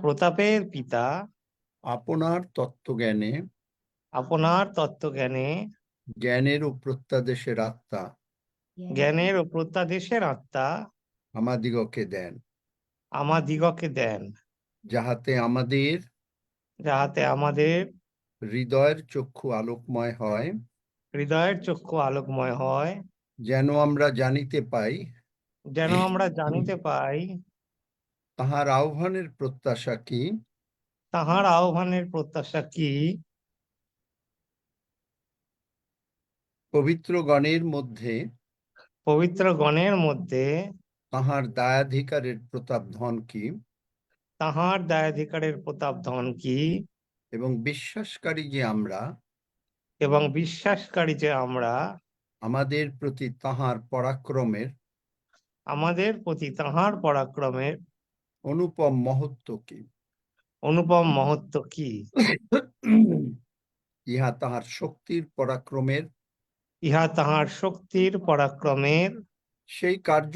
প্রতাপের পিতা আপনার তত্ত্বজ্ঞানে আপনার তত্ত্বজ্ঞানে জ্ঞানের ও প্রত্যাদেশের আত্মা জ্ঞানের ও প্রত্যাদেশের আত্মা আমাদিগকে দেন, আমাদিগকে দেন, যাহাতে আমাদের হৃদয়ের চক্ষু আলোকময় হয়, হৃদয়ের চক্ষু আলোকময় হয়, যেন আমরা জানিতে পাই যেন আমরা জানিতে পাই তাহার আহ্বানের প্রত্যাশা কি, তাহার আহ্বানের প্রত্যাশা কি। পবিত্র গণের মধ্যে পবিত্র গণের মধ্যে তাহার দায়াধিকারের প্রতাপ ধন কি, তাহার দায়াধিকারের প্রতাপ ধন কি, এবং বিশ্বাসকারী যে আমরা এবং বিশ্বাসকারী যে আমরা আমাদের প্রতি তাহার পরাক্রমের অনুপম মহত্ব কি। অনুপম মহত্ব কি। ইহা তাহার শক্তির পরাক্রমের ইহা তাহার শক্তির পরাক্রমের সেই কার্য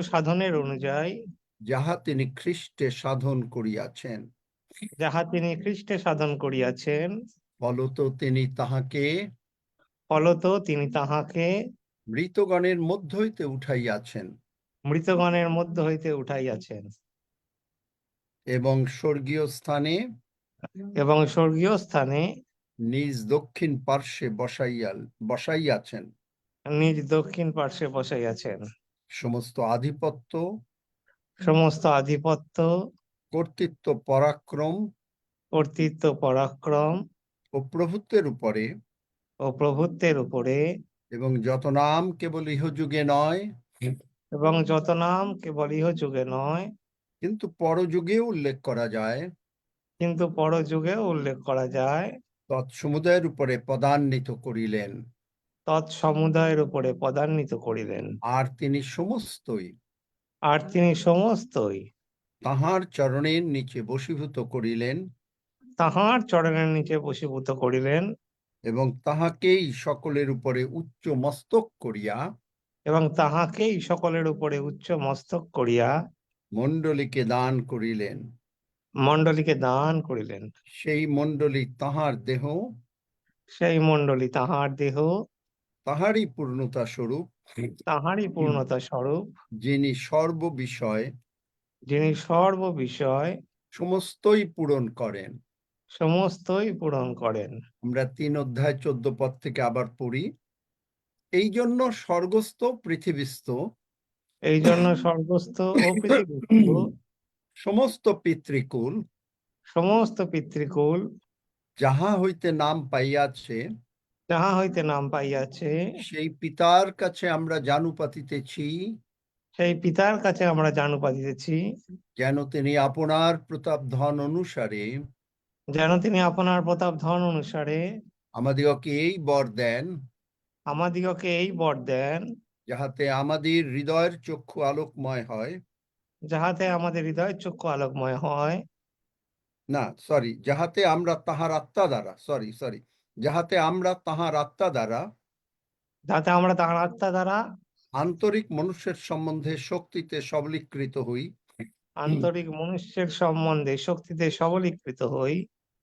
সাধনের অনুযায়ী যাহা তিনি খ্রিস্টে সাধন করিয়াছেন। ফলত তিনি তাহাকে মৃতগণের মধ্য হইতে উঠাইয়াছেন এবং স্বর্গীয় স্থানে নিজ দক্ষিণ পার্শ্বে বসাইয়াছেন। সমস্ত আধিপত্য কর্তৃত্ব পরাক্রম ও প্রভুত্বের উপরে এবং যত নাম কেবল ইহযুগে নয় কিন্তু পরযুগেও উল্লেখ করা যায় তৎসমুদায়ের উপরে পদান্বিত করিলেন। আর তিনি সমস্তই তাহার চরণের নিচে বশীভূত করিলেন এবং তাহাকেই সকলের উপরে উচ্চ মস্তক করিয়া মণ্ডলীকে দান করিলেন। সেই মণ্ডলী তাহার দেহ, তাহারই পূর্ণতা স্বরূপ, যিনি সর্ববিষয় সমস্তই পূরণ করেন। আমরা 3 অধ্যায় 14 পদ থেকে আবার পড়ি। এই জন্য স্বর্গস্থ পৃথিবীস্থ সমস্ত পিতৃকুল যাহা হইতে নাম পাইয়াছে সেই পিতার কাছে আমরা জানু পাতিতেছি যেন তিনি আপনার প্রতাপ ধন অনুসারে আমাদিগকে এই বর দেন যাহাতে আমাদের হৃদয়ের চক্ষু আলোকময় হয়, যাহাতে আমরা তাহার আত্মা দ্বারা আন্তরিক মনুষ্যের সম্বন্ধে শক্তিতে সবলীকৃত হই,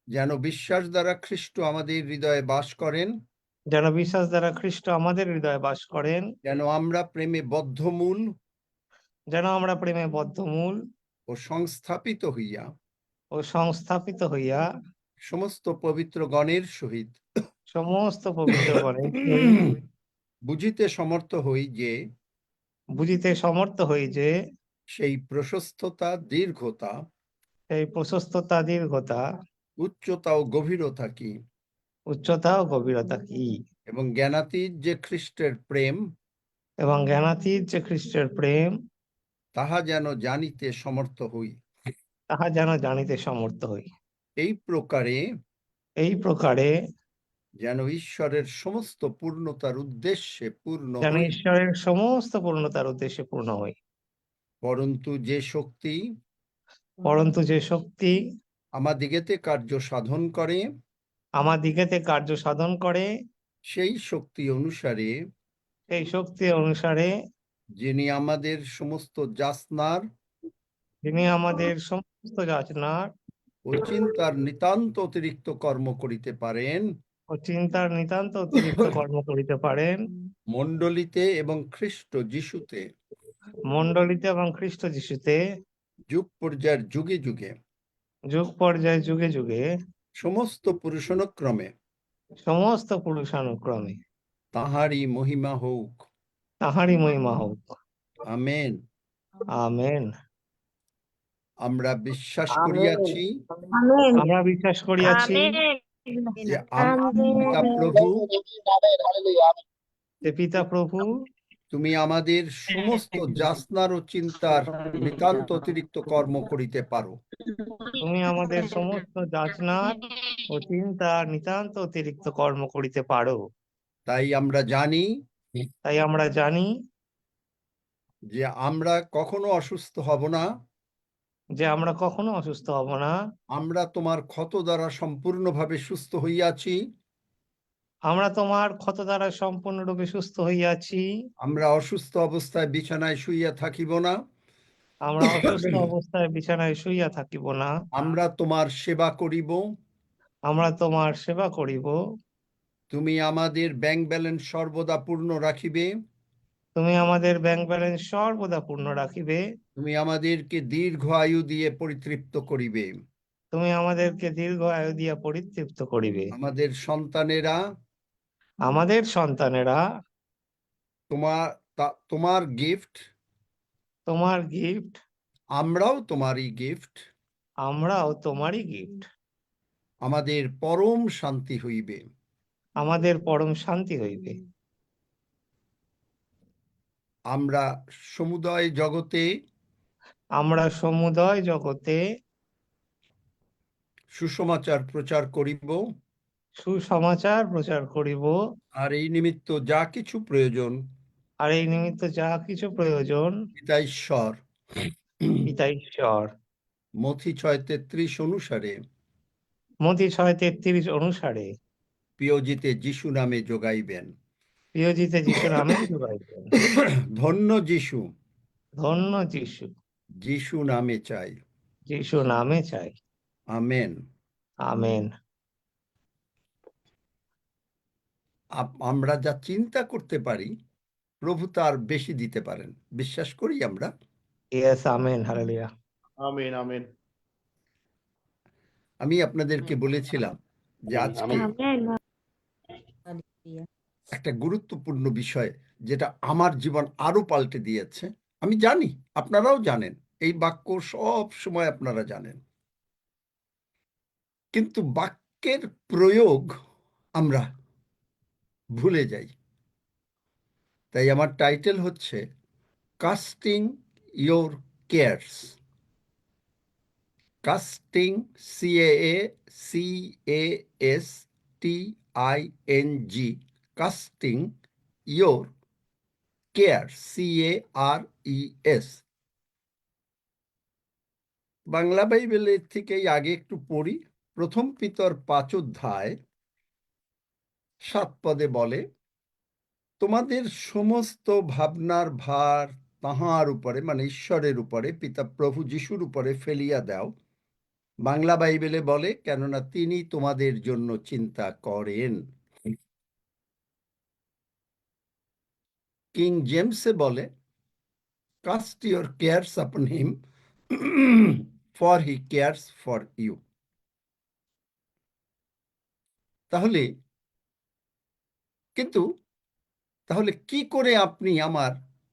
যেন বিশ্বাস দ্বারা খ্রিস্ট আমাদের হৃদয়ে বাস করেন, যেন আমরা প্রেমে বদ্ধমূল ও সংস্থাপিত হইয়া সমস্ত পবিত্র গণের সহিত বুঝিতে সমর্থ হই যে সেই প্রশস্ততা দীর্ঘতা উচ্চতা ও গভীরতা কি এবং জ্ঞানাতীত যে খ্রিস্টের প্রেম তাহা যেন জানিতে সমর্থ হই। এই প্রকারে যেন ঈশ্বরের সমস্ত পূর্ণতার উদ্দেশ্যে পূর্ণ হই। পরন্তু যে শক্তি আমাদিগেতে কার্য সাধন করে সেই শক্তি অনুসারে যিনি আমাদের সমস্ত যাতনার যিনি আমাদের সমস্ত যাচনার ও চিন্তার নিতান্ত অতিরিক্ত কর্ম করিতে পারেন ও চিন্তার নিতান্ত অতিরিক্ত কর্ম করিতে পারেন মণ্ডলীতে এবং খ্রিস্ট যিশুতে মণ্ডলীতে এবং খ্রিস্ট যিশুতে যুগ পর্যায়ের যুগে যুগে যুগ পর্যায়ে যুগে যুগে সমস্ত পুরুষানুক্রমে সমস্ত পুরুষানুক্রমে তাহারই মহিমা হোক। তাহারই মহিমা হোক। আমেন। আমেন। আমরা বিশ্বাস করিয়াছি আমেন আমরা বিশ্বাস করিয়াছি যে পিতা প্রভু যে পিতা প্রভু তুমি আমাদের সমস্ত যাচনার ও চিন্তার নিতান্ত অতিরিক্ত কর্ম করিতে পারো। তুমি আমাদের সমস্ত যাচনার ও চিন্তার নিতান্ত অতিরিক্ত কর্ম করিতে পারো। তাই আমরা জানি তাই আমরা জানি যে আমরা কখনো অসুস্থ হব না। যে আমরা কখনো অসুস্থ হব না। আমরা তোমার ক্ষত দ্বারা সম্পূর্ণভাবে সুস্থ হইয়াছি। আমরা তোমার ক্ষত দ্বারা সম্পূর্ণরূপে সুস্থ হইয়াছি। আমরা অসুস্থ অবস্থায় বিছানায় শুইয়া থাকিব না। আমরা অসুস্থ অবস্থায় বিছানায় শুইয়া থাকিব না। আমরা তোমার সেবা করিব। আমরা তোমার সেবা করিব। তুমি আমাদের ব্যাংক ব্যালেন্স সর্বদা পূর্ণ রাখিবে। তুমি আমাদের ব্যাংক ব্যালেন্স সর্বদা পূর্ণ রাখিবে। তুমি আমাদেরকে দীর্ঘ আয়ু দিয়ে পরিতৃপ্ত করিবে। তুমি আমাদেরকে দীর্ঘ আয়ু দিয়া পরিতৃপ্ত করিবে। আমাদের সন্তানেরা আমাদের সন্তানেরা তোমার গিফট, তোমার গিফট, আমরাও তোমারই গিফট। আমরাও তোমারই গিফট। আমাদের পরম শান্তি হইবে। আমাদের পরম শান্তি হইবে। আমরা সমুদয় জগতে আমরা সমুদয় জগতে সুসমাচার প্রচার করিব। সুসমাচার প্রচার করিব। আর এই নিমিত্ত যা কিছু প্রয়োজন আর এই নিমিত্ত যা কিছু প্রয়োজন পিতা ঈশ্বর পিতা ঈশ্বর মথি 6:33 অনুসারে মতি 6:33 অনুসারে পিওজিতে যিশু নামে যোগাইবেন। প্রিয়জিতে যিশু নামে যোগাইবেন। ধন্য যিশু, ধন্য যিশু, যিশু নামে চাই। যিশু নামে চাই। আমেন। আমেন। আমরা যা চিন্তা করতে পারি প্রভু তার বেশি দিতে পারেন, বিশ্বাস করি আমরা। Yes, amen, hallelujah. Amen amen আমি আপনাদেরকে বলেছিলাম যে আজকে একটা গুরুত্বপূর্ণ বিষয় যেটা আমার জীবন আরো পাল্টে দিয়েছে। আমি জানি আপনারাও জানেন, এই বাক্য সব সময় আপনারা জানেন, কিন্তু বাক্যের প্রয়োগ আমরা ভুলে যাই। তাই আমার টাইটেল হচ্ছে casting your cares. Casting, CASTING, casting your cares, CARES। Bangla বাইবেলের থেকেই আগে একটু পড়ি। প্রথম পিতর 5 অধ্যায় 7 পদে বলে, তোমাদের সমস্ত ভাবনার ভার তাহার উপরে, মানে ঈশ্বরের উপরে, পিতা প্রভু যিশুর উপরে ফেলিয়া দাও। বাংলা বাইবেলে বলে, কেননা তিনি তোমাদের জন্য চিন্তা করেন। কিং জেমসে বলে, caste your cares upon him for he cares for you. তাহলে কি করে আপনি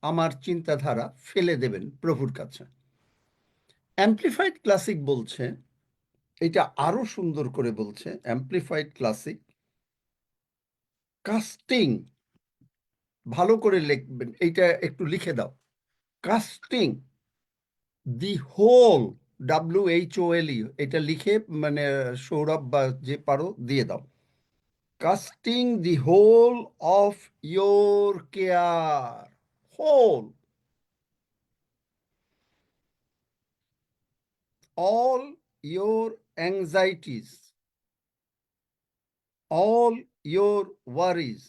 আমার চিন্তাধারা ফেলে দেবেন প্রভুর কাছে? অ্যাম্প্লিফাইড ক্লাসিক বলছে, এটা আরো সুন্দর করে বলছে অ্যাম্প্লিফাইড ক্লাসিক, কাস্টিং, ভালো করে লিখবেন, এইটা একটু লিখে দাও, কাস্টিং দি হোল, WHOLE, এটা লিখে মানে সৌরভ বা যে পারো দিয়ে দাও। Casting the whole of your care, whole, all your anxieties, all your worries,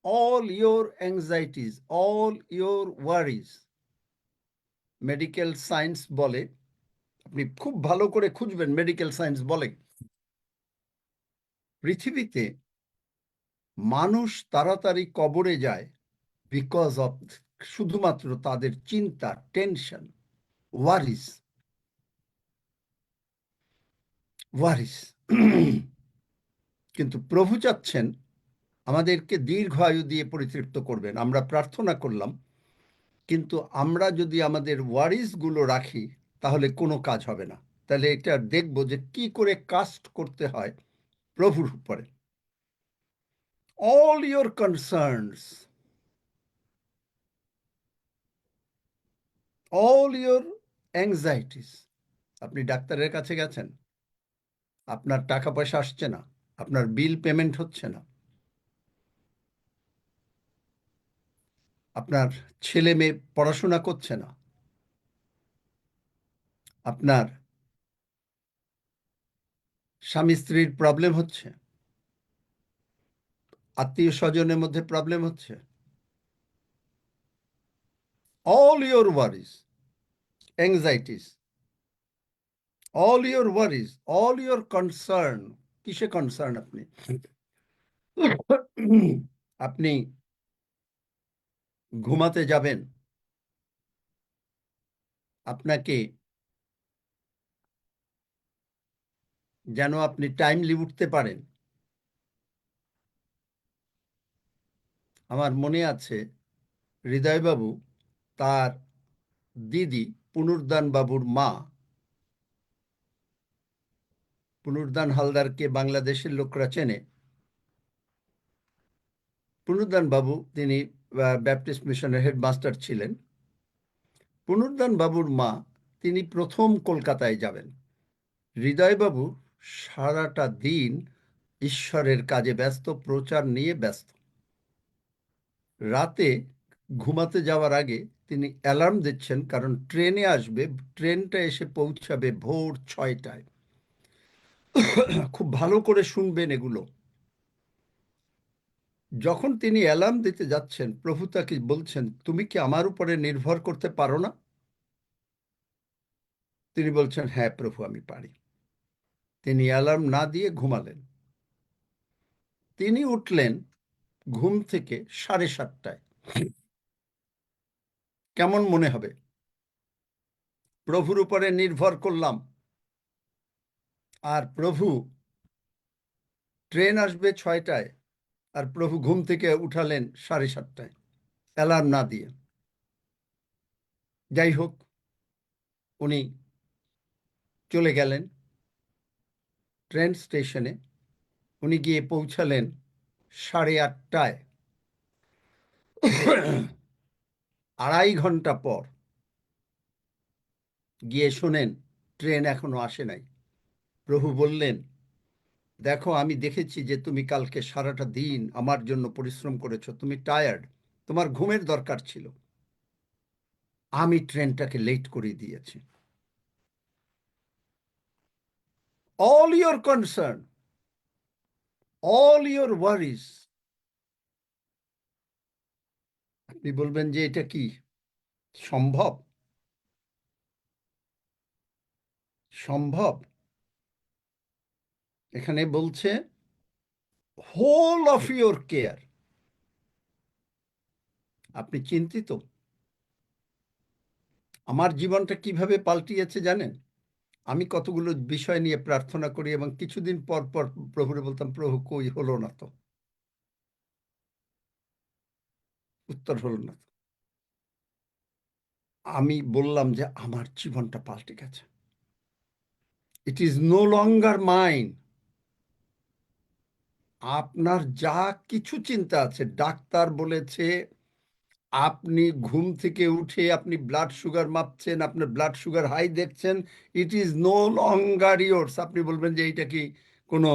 all your anxieties, all your worries medical science বলে, আপনি খুব ভালো করে খুঁজবেন মেডিকেল সায়েন্স বলে, পৃথিবীতে মানুষ তাড়াতাড়ি কবরে যায় বিকজ অফ শুধুমাত্র তাদের চিন্তা, টেনশন, ওয়ারিস ওয়ারিস। কিন্তু প্রভু চাচ্ছেন আমাদেরকে দীর্ঘ আয়ু দিয়ে পরিতৃপ্ত করবেন। আমরা প্রার্থনা করলাম, কিন্তু আমরা যদি আমাদের ওয়ারিসগুলো রাখি তাহলে কোনো কাজ হবে না। তাহলে এটা দেখব যে কি করে কাস্ট করতে হয় প্রভুর উপরে। All your concerns, all your anxieties. আপনি ডাক্তারের কাছে গেছেন, আপনার টাকা পয়সা আসছে না, আপনার বিল পেমেন্ট হচ্ছে না, আপনার ছেলে মেয়ে পড়াশোনা করছে না, আপনার স্বামী স্ত্রীর প্রবলেম হচ্ছে, আত্মীয় স্বজনের মধ্যে প্রবলেম হচ্ছে, all your worries, anxieties, all your worries, all your concern, কিসে কনসার্ন আপনি? আপনি ঘুমাতে যাবেন, আপনাকে যেন আপনি টাইমলি উঠতে পারেন। আমার মনে আছে হৃদয়বাবু তার দিদি পুনর্দান বাবুর মা, পুনর্দান হালদারকে বাংলাদেশের লোকরা চেনে। পুনর্দান বাবু তিনি ব্যাপটিস্ট মিশনের হেডমাস্টার ছিলেন। পুনর্দান বাবুর মা তিনি প্রথম কলকাতায় যাবেন। হৃদয়বাবু সারাটা দিন ঈশ্বরের কাজে ব্যস্ত, প্রচার নিয়ে ব্যস্ত। রাতে ঘুমাতে যাওয়ার আগে তিনি অ্যালার্ম দিচ্ছেন, কারণ ট্রেনে আসবে, ট্রেনটা এসে পৌঁছাবে ভোর 6টায়। খুব ভালো করে শুনবেন এগুলো। যখন তিনি অ্যালার্ম দিতে যাচ্ছেন, প্রভু তাকে বলছেন, তুমি কি আমার উপরে নির্ভর করতে পারো না? তিনি বলছেন, হ্যাঁ প্রভু, আমি পারি। তিনি অ্যালার্ম না দিয়ে ঘুমালেন। তিনি উঠলেন ঘুম থেকে 7:30টায়। কেমন মনে হবে? প্রভুর উপরে নির্ভর করলাম, আর প্রভু ট্রেন আসবে 6টায়, আর প্রভু ঘুম থেকে উঠালেন 7:30টায় অ্যালার্ম না দিয়ে। যাই হোক, উনি চলে গেলেন ট্রেন স্টেশনে। উনি গিয়ে পৌঁছালেন 8:30টায়। 2.5 ঘন্টা পর গিয়ে শোনেন ট্রেন এখনো আসে নাই। প্রভু বললেন, দেখো, আমি দেখেছি যে তুমি কালকে সারাটা দিন আমার জন্য পরিশ্রম করেছো, তুমি টায়ার্ড, তোমার ঘুমের দরকার ছিল, আমি ট্রেনটাকে লেট করে দিয়েছি। All your concern, all your worries. আপনি বলবেন যে এটা কি সম্ভব? সম্ভব। এখানে বলছে হোল অফ ইয়োর কেয়ার। আপনি চিন্তিত? আমার জীবনটা কিভাবে পাল্টিয়েছে জানেন? আমি কতগুলো বিষয় নিয়ে প্রার্থনা করি এবং কিছুদিন পর পর প্রভুরে বলতাম, প্রভু কই, হলো না তো, উত্তর হলো না তো। আমি বললাম যে আমার জীবনটা পাল্টে গেছে। It is no longer mine. আপনার যা কিছু চিন্তা আছে, ডাক্তার বলেছে আপনি ঘুম থেকে উঠে আপনি ব্লাড সুগার মাপছেন, আপনার ব্লাড সুগার হাই দেখছেন, it is no longer yours. আপনি বলবেন যে এইটা কি কোনো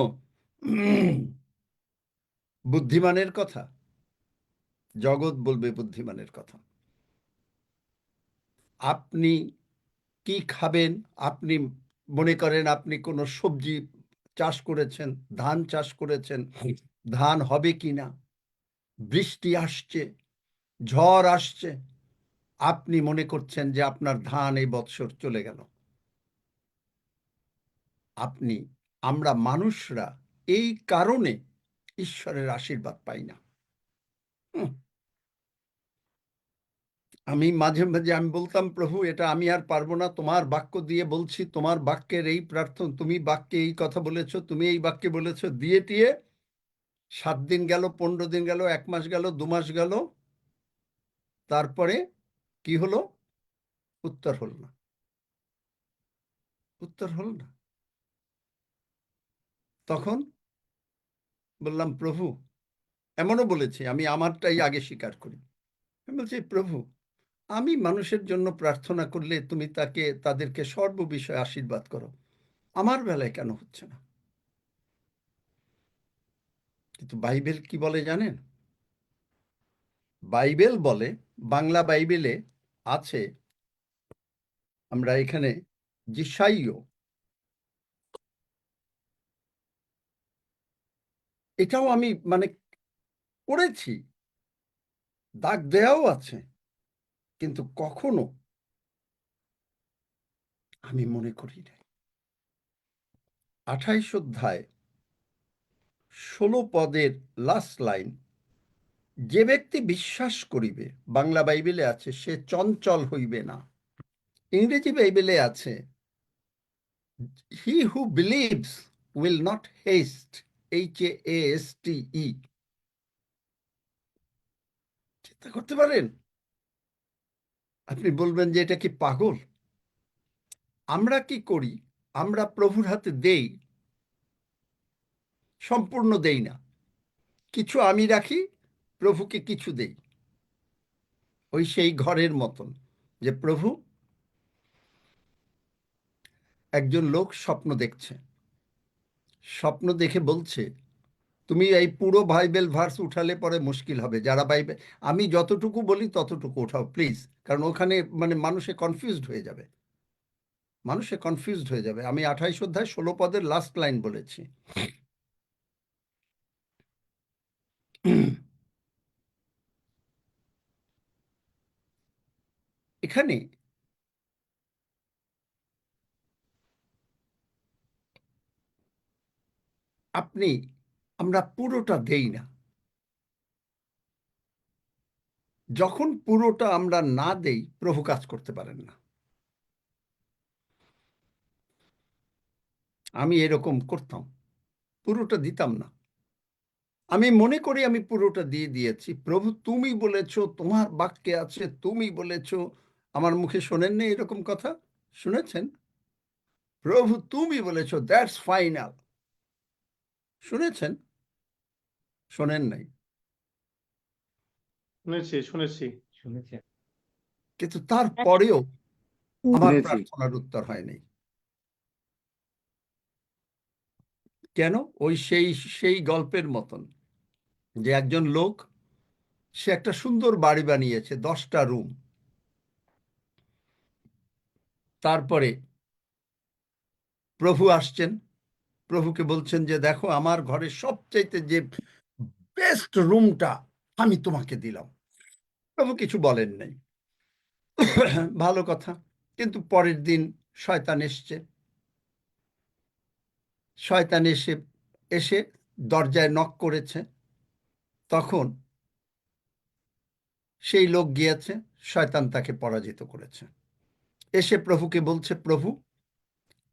বুদ্ধিমানের কথা? জগৎ বলবে বুদ্ধিমানের কথা। আপনি কি খাবেন? আপনি মনে করেন আপনি কোনো সবজি চাষ করেছেন, ধান চাষ করেছেন, ধান হবে কিনা, বৃষ্টি আসছে, ঝড় আসছে, আপনি মনে করছেন যে আপনার ধান এই বৎসর চলে গেল। আমরা মানুষরা এই কারণে ঈশ্বরের আশীর্বাদ পাই না। আমি মাঝে মাঝে আমি বলতাম, প্রভু এটা আমি আর পারবো না, তোমার বাক্য দিয়ে বলছি, তোমার বাক্যের এই প্রার্থনা, তুমি বাক্যে এই কথা বলেছো, তুমি এই বাক্যে বলেছো, দিয়ে টিয়ে 7 দিন গেল, 15 দিন গেল, 1 মাস গেল, 2 মাস গেল, তারপরে কি হলো? উত্তর হলো না, উত্তর হলো না। তখন বললাম, প্রভু, এমনও বলেছি, আমি আমারটাই আগে স্বীকার করি। আমি বলছি, প্রভু, আমি মানুষের জন্য প্রার্থনা করলে তুমি তাদেরকে সর্ববিষয়ে আশীর্বাদ করো, আমার বেলায় কেন হচ্ছে না? কিন্তু বাইবেল কি বলে জানেন? বাইবেল বলে, বাংলা বাইবেলে আছে, আমরা এখানে যিশাইয়, এটাও আমি মানে পড়েছি, দাগ দেয়াও আছে, কিন্তু কখনো আমি মনে করি না। 28 অধ্যায় 16 পদের লাস্ট লাইন, যে ব্যক্তি বিশ্বাস করিবে, বাংলা বাইবেলে আছে, সে চঞ্চল হইবে না। ইংরেজি বাইবেলে আছে, he who believes will not haste, HASTE। চিন্তা করতে পারেন? আপনি বলবেন যে এটা কি পাগল? আমরা কি করি? আমরা প্রভুর হাতে দেই, সম্পূর্ণ দেই না, কিছু আমি রাখি, প্রভুকে কিছু দেই। ওই সেই ঘরের মতন, যে প্রভু, একজন লোক স্বপ্ন দেখছে, স্বপ্ন দেখে বলছে, তুমি এই পুরো বাইবেল ভার্স উঠালে পরে মুশকিল হবে, যারা বাইবেল, আমি যতটুকু বলি ততটুকু উঠাও প্লিজ, কারণ ওখানে মানে মানুষে কনফিউজড হয়ে যাবে, আমি 28 অধ্যায় 16 পদের লাস্ট লাইন বলেছি। এখানে আমরা পুরোটা দেই না। যখন পুরোটা আমরা না দেই, প্রভু কাজ করতে পারেন না। আমি এরকম করতাম, পুরোটা দিতাম না। আমি মনে করি আমি পুরোটা দিয়ে দিয়েছি। প্রভু, তুমি বলেছো, তোমার বাক্যে আছে, তুমি বলেছো। আমার মুখে শোনেননি এরকম কথা? শুনেছেন? প্রভু তুমি বলেছো, দ্যাটস ফাইনাল। শুনেছেন? শোনেন নাই। শুনেছি শুনেছি শুনেছেন? কিন্তু তারপরেও আমার শুনেছি। প্রার্থনার উত্তর হয়নি। কেন? ওই সেই গল্পের মতন, যে একজন লোক, সে একটা সুন্দর বাড়ি বানিয়েছে, 10টা রুম। তারপরে প্রভু আসছেন, প্রভুকে বলছেন যে দেখো, আমার ঘরের সবচাইতে যে বেস্ট রুমটা আমি তোমাকে দিলাম। প্রভু কিছু বলেন নাই। ভালো কথা। কিন্তু পরের দিন শয়তান এসছে। শয়তান এসে দরজায় নক করেছে। তখন সেই লোক গিয়েছে, শয়তান তাকে পরাজিত করেছে। এসে প্রভুকে বলছে, প্রভু,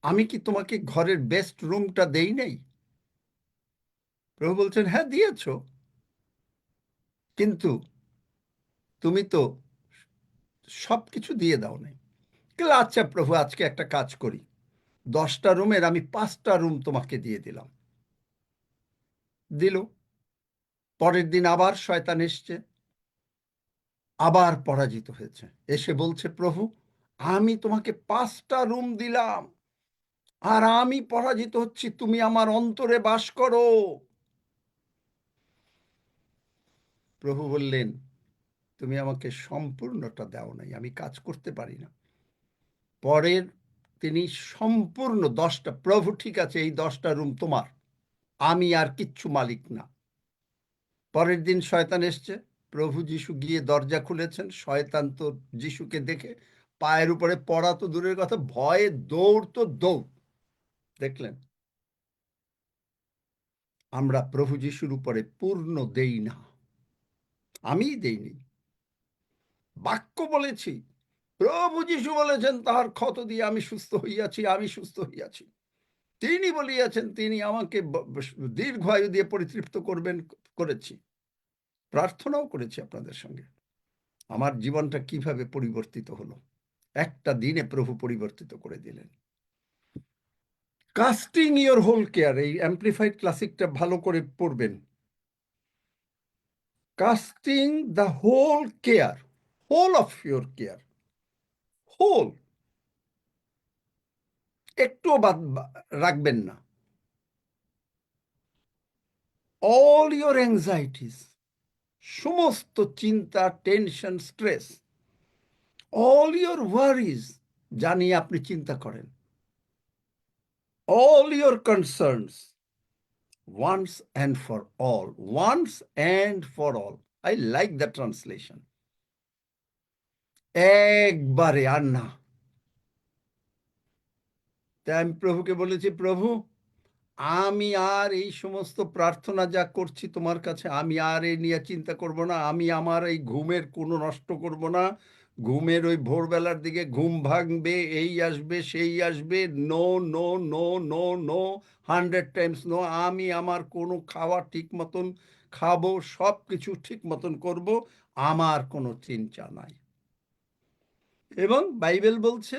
আমি কি তোমাকে ঘরের বেস্ট রুমটা দেই নাই? প্রভু বলছেন, হ্যাঁ দিয়েছ, কিন্তু তুমি তো সবকিছু দিয়ে দাও নাই। আচ্ছা প্রভু, আজকে একটা কাজ করি, 10টা রুমের আমি 5টা রুম তোমাকে দিয়ে দিলাম। দিল। পরের দিন আবার শয়তান এসছে, আবার পরাজিত হয়েছে। এসে বলছে, প্রভু, আমি তোমাকে 5টা রুম দিলাম, আর আমি পরাজিত হচ্ছি, তুমি আমার অন্তরে বাস করো। প্রভু বললেন, তুমি আমাকে সম্পূর্ণটা দাও নাই, আমি কাজ করতে পারি না। পরের তিনি সম্পূর্ণ 10টা, প্রভু ঠিক আছে, এই 10টা রুম তোমার, আমি আর কিচ্ছু মালিক না। পরের দিন শয়তান এসছে, প্রভু যিশু গিয়ে দরজা খুলেছেন, শয়তান তো যিশুকে দেখে পায়ের উপরে পড়া তো দূরের কথা, ভয়ে দৌড় তো দৌড়। দেখলেন, আমরা প্রভু যিশুর উপরে পূর্ণ দেই না, আমি দেইনি। বাক্য বলেছি, প্রভু যিশু বলেছেন তাহার ক্ষত দিয়ে আমি সুস্থ হইয়াছি, আমি সুস্থ হইয়াছি। তিনি বলিয়াছেন তিনি আমাকে দীর্ঘায়ু দিয়ে পরিতৃপ্ত করবেন, করেছি। প্রার্থনাও করেছি আপনাদের সঙ্গে। আমার জীবনটা কিভাবে পরিবর্তিত হলো, একটা দিনে প্রভু পরিবর্তিত করে দিলেন। কাস্টিং ইওর হোল কেয়ার, এই অ্যাম্প্লিফাইড ক্লাসিকটা ভালো করে পড়বেন। Casting the whole care, whole of your care, whole, একটুও বাদ রাখবেন না। অল ইওর অ্যাংজাইটিস, সমস্ত চিন্তা, tension, stress, all your worries, যা নিয়ে আপনি চিন্তা করেন, all your concerns, once and for all, once and for all. I like the translation. একবারে আর না। তাই আমি প্রভুকে বলেছি, প্রভু আমি আর এই সমস্ত প্রার্থনা যা করছি তোমার কাছে, আমি আর এই নিয়ে চিন্তা করব না। আমি আমার এই ঘুমের কোনো নষ্ট করব না। ঘুমের ওই ভোরবেলার দিকে ঘুম ভাঙবে, এই আসবে সেই আসবে, no no no no no, 100 times no. আমি আমার কোনো খাওয়া ঠিক মতন খাবো, সব কিছু ঠিক মতন করব, আমার কোনো চিন্তা নাই। এবং বাইবেল বলছে,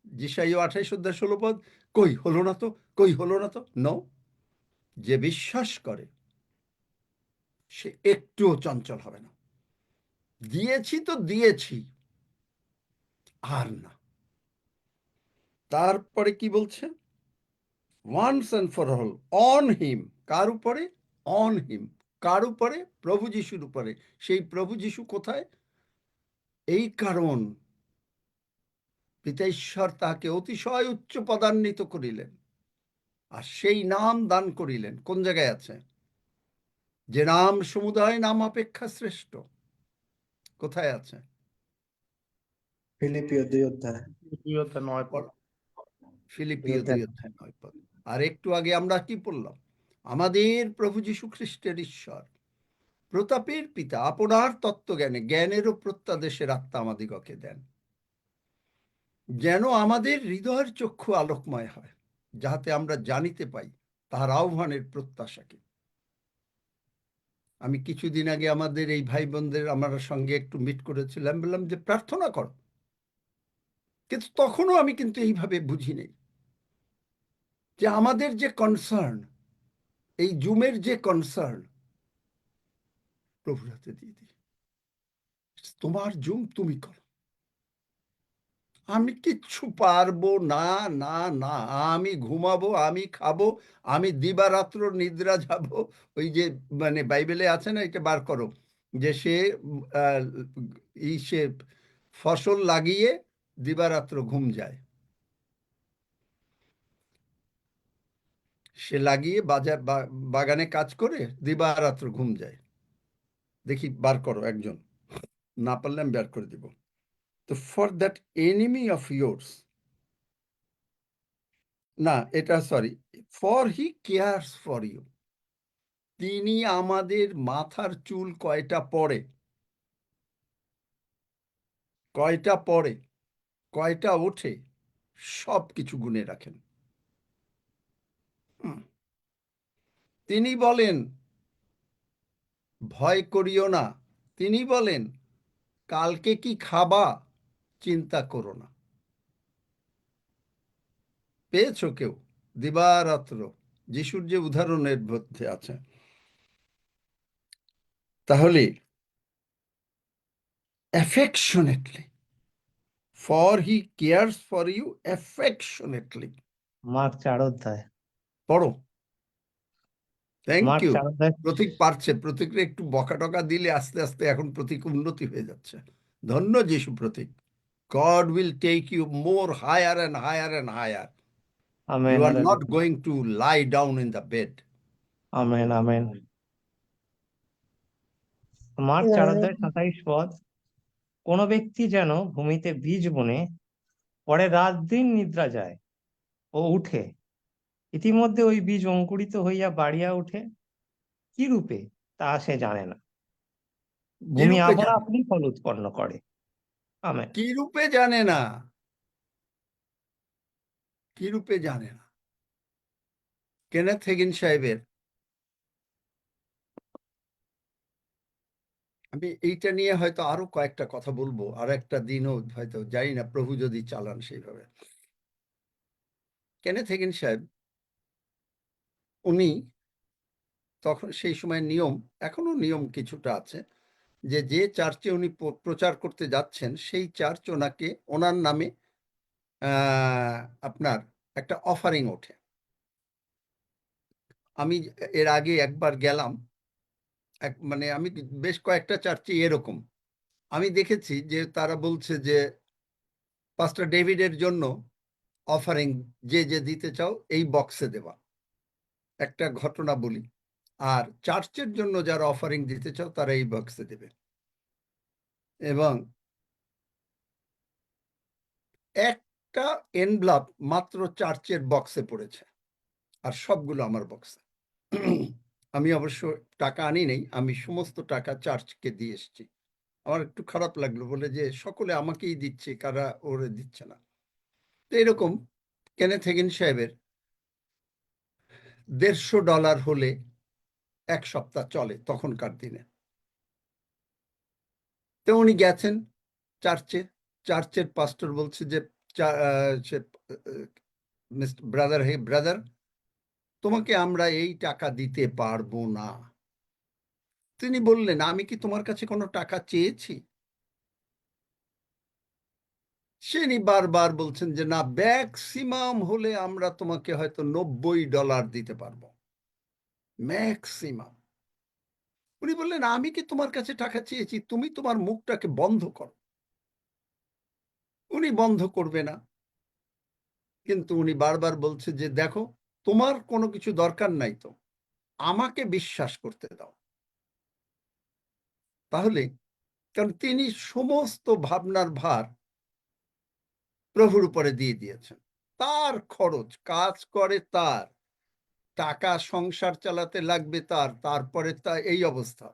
যিশাইয়া 28:16, কই হলো না তো, কই হলো না তো। নো, যে বিশ্বাস করে সে একটুও চঞ্চল হবে না। দিয়েছি তো দিয়েছি, আর না। তারপরে কি বলছে, once and for all, on him, কার উপরে? অন হিম, কার উপরে? প্রভু যিশুর উপরে। সেই প্রভু যিশু কোথায়? এই কারণ পিতা ঈশ্বর তাকে অতিশয় উচ্চ পদান্বিত করিলেন, আর সেই নাম দান করিলেন। কোন জায়গায় আছে? যে নাম সমুদায় নাম অপেক্ষা শ্রেষ্ঠ। কোথায় আছে? ফিলিপিও 2 অধ্যায়। 2:9 ফিলিপিও 2:9। আর একটু আগে আমরা কি পড়লাম? আমাদের প্রভু যীশু খ্রিস্টের ঈশ্বর, প্রতাপের পিতা, আপনার তত্ত্বজ্ঞানে জ্ঞানেরও প্রত্যাদেশের আত্মা আমাদিগকে দেন, যেন আমাদের হৃদয়ের চক্ষু আলোকময় হয়, যাহাতে আমরা জানিতে পাই তাহার আহ্বানের প্রত্যাশাকে। আমি কিছুদিন আগে আমাদের এই ভাই বোনদের আমার সঙ্গে একটু মিট করেছিলাম, বললাম যে প্রার্থনা করো, কিন্তু তখনও আমি কিন্তু এইভাবে বুঝি নেই যে আমাদের যে কনসার্ন, এই জুমের যে কনসার্ন, প্রভুর হাতে দিয়ে দিই, তোমার জুম তুমি করো, আমি কিচ্ছু পারবো না, না না। আমি ঘুমাবো, আমি খাবো, আমি দিবারাত্র নিদ্রা যাব। ওই যে মানে বাইবেলে আছে না, এটা বার করো, যে সে সে ফসল লাগিয়ে দিবারাত্র ঘুম যায়, সে লাগিয়ে বাগানে কাজ করে দিবারাত্র ঘুম যায়। দেখি বার করো একজন, না পারলে আমি বার করে দিব। তো for that enemy of yours, না এটা sorry, for he cares for you, তিনি আমাদের মাথার চুল কয়টা পড়ে, কয়টা পড়ে, কয়টা ওঠে, সব কিছু গুনে রাখেন। তিনি বলেন ভয় করিও না, তিনি বলেন কালকে কি খাবা চিন্তা করো না। পেয়েছো কেউ? দিবারাত্র যিশুর যে উদাহরণের মধ্যে আছে। তাহলে affectionately, for he cares for you affectionately. Mark 4 অধ্যায়। পড়ো। Thank mark you. 4 অধ্যায়। প্রতীক পারছে, প্রতীকরে একটু বকা টকা দিলে আস্তে আস্তে এখন প্রতীক উন্নতি হয়ে যাচ্ছে। ধন্য যিশু প্রতীক। God will take you more higher and higher and higher. Amen, You are not hallelujah. going to lie down in the bed. Amen, amen. Mark 4:27 কোন ব্যক্তি যেন ভূমিতে বীজ বুনে পরে রাত দিন নিদ্রা যায় ও উঠে, ইতিমধ্যে ওই বীজ অঙ্কুরিত হইয়া বাড়িয়া উঠে, কি রূপে তা সে জানে না। কি ভূমি রূপে আপনা জানে? আপনি ফল উৎপন্ন করে। আমেন। কি রূপে জানে না? কি রূপে জানে না? কেনেথ হেগিন সাহেবের, আমি এইটা নিয়ে হয়তো আরো কয়েকটা কথা বলবো, আর একটা দিনও হয়তো, জানি না, প্রভু যদি চালান সেইভাবে। কেনেথ হেগিন সাহেব, উনি তখন সেই সময় নিয়ম, এখনো নিয়ম কিছুটা আছে, যে যে চার্চে উনি প্রচার করতে যাচ্ছেন সেই চার্চ ওনাকে, ওনার নামে আপনার একটা অফারিং ওঠে। আমি এর আগে একবার গেলাম, মানে আমি বেশ কয়েকটা চার্চে এরকম আমি দেখেছি যে তারা বলছে যে পাস্টার ডেভিডের জন্য অফারিং যে যে দিতে চাও এই বক্সে দেওয়া, একটা ঘটনা বলি। আর চার্চের জন্য যারা অফারিং দিতে চাও তারা এই বক্সে দেবে। এবং একটা এনভেলপ মাত্র চার্চের বক্সে পড়েছে, আর সবগুলো আমার বক্সে। আমি অবশ্য টাকা আনি নেই, আমি সমস্ত টাকা চার্চকে দিয়ে এসেছি। আমার একটু খারাপ লাগলো, বলে যে সকলে আমাকেই দিচ্ছে, কারা ওরে দিচ্ছে না। তো এরকম কেনেথ হেগিন সাহেবের $150 হলে এক সপ্তাহ চলে তখনকার দিনে। তো উনি গেছেন চার্চে, চার্চের পাস্টর বলছে যে ব্রাদার, হে ব্রাদার, তোমাকে আমরা এই টাকা দিতে পারবো না। তিনি বললেন, আমি কি তোমার কাছে কোনো টাকা চেয়েছি? তিনি বারবার বলছেন যে না, ম্যাক্সিমাম হলে আমরা তোমাকে হয়তো $90 দিতে পারবো, ম্যাক্সিমাম। উনি বললেন, আমি কি তোমার কাছে টাকা চেয়েছি? তুমি তোমার মুখটাকে বন্ধ করো। উনি বন্ধ করবে না, কিন্তু উনি বারবার বলছে যে দেখো, তোমার কোনো কিছু দরকার নাই, তো আমাকে বিশ্বাস করতে দাও। তাহলে, কারণ তিনি সমস্ত ভাবনার ভার প্রভুর উপরে দিয়ে দিয়েছেন। তার খরচ, কাজ করে তার, টাকা সংসার চালাতে লাগবে তার, তারপরে তা এই অবস্থা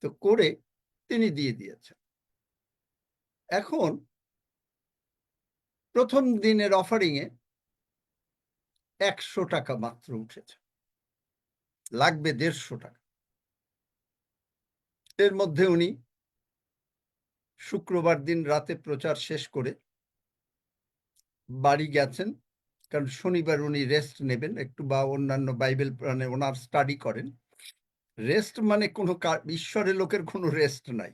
তো করে তিনি দিয়ে দিয়েছেন। এখন প্রথম দিনের অফারিংয়ে $100 মাত্র উঠেছে, লাগবে $150। এর মধ্যে উনি শুক্রবার দিন রাতে প্রচার শেষ করে বাড়ি গেছেন, কারণ শনিবার উনি রেস্ট নেবেন একটু, বা অন্যান্য বাইবেল মানে ওনার স্টাডি করেন। রেস্ট মানে কোনো ঈশ্বরের লোকের কোনো রেস্ট নাই।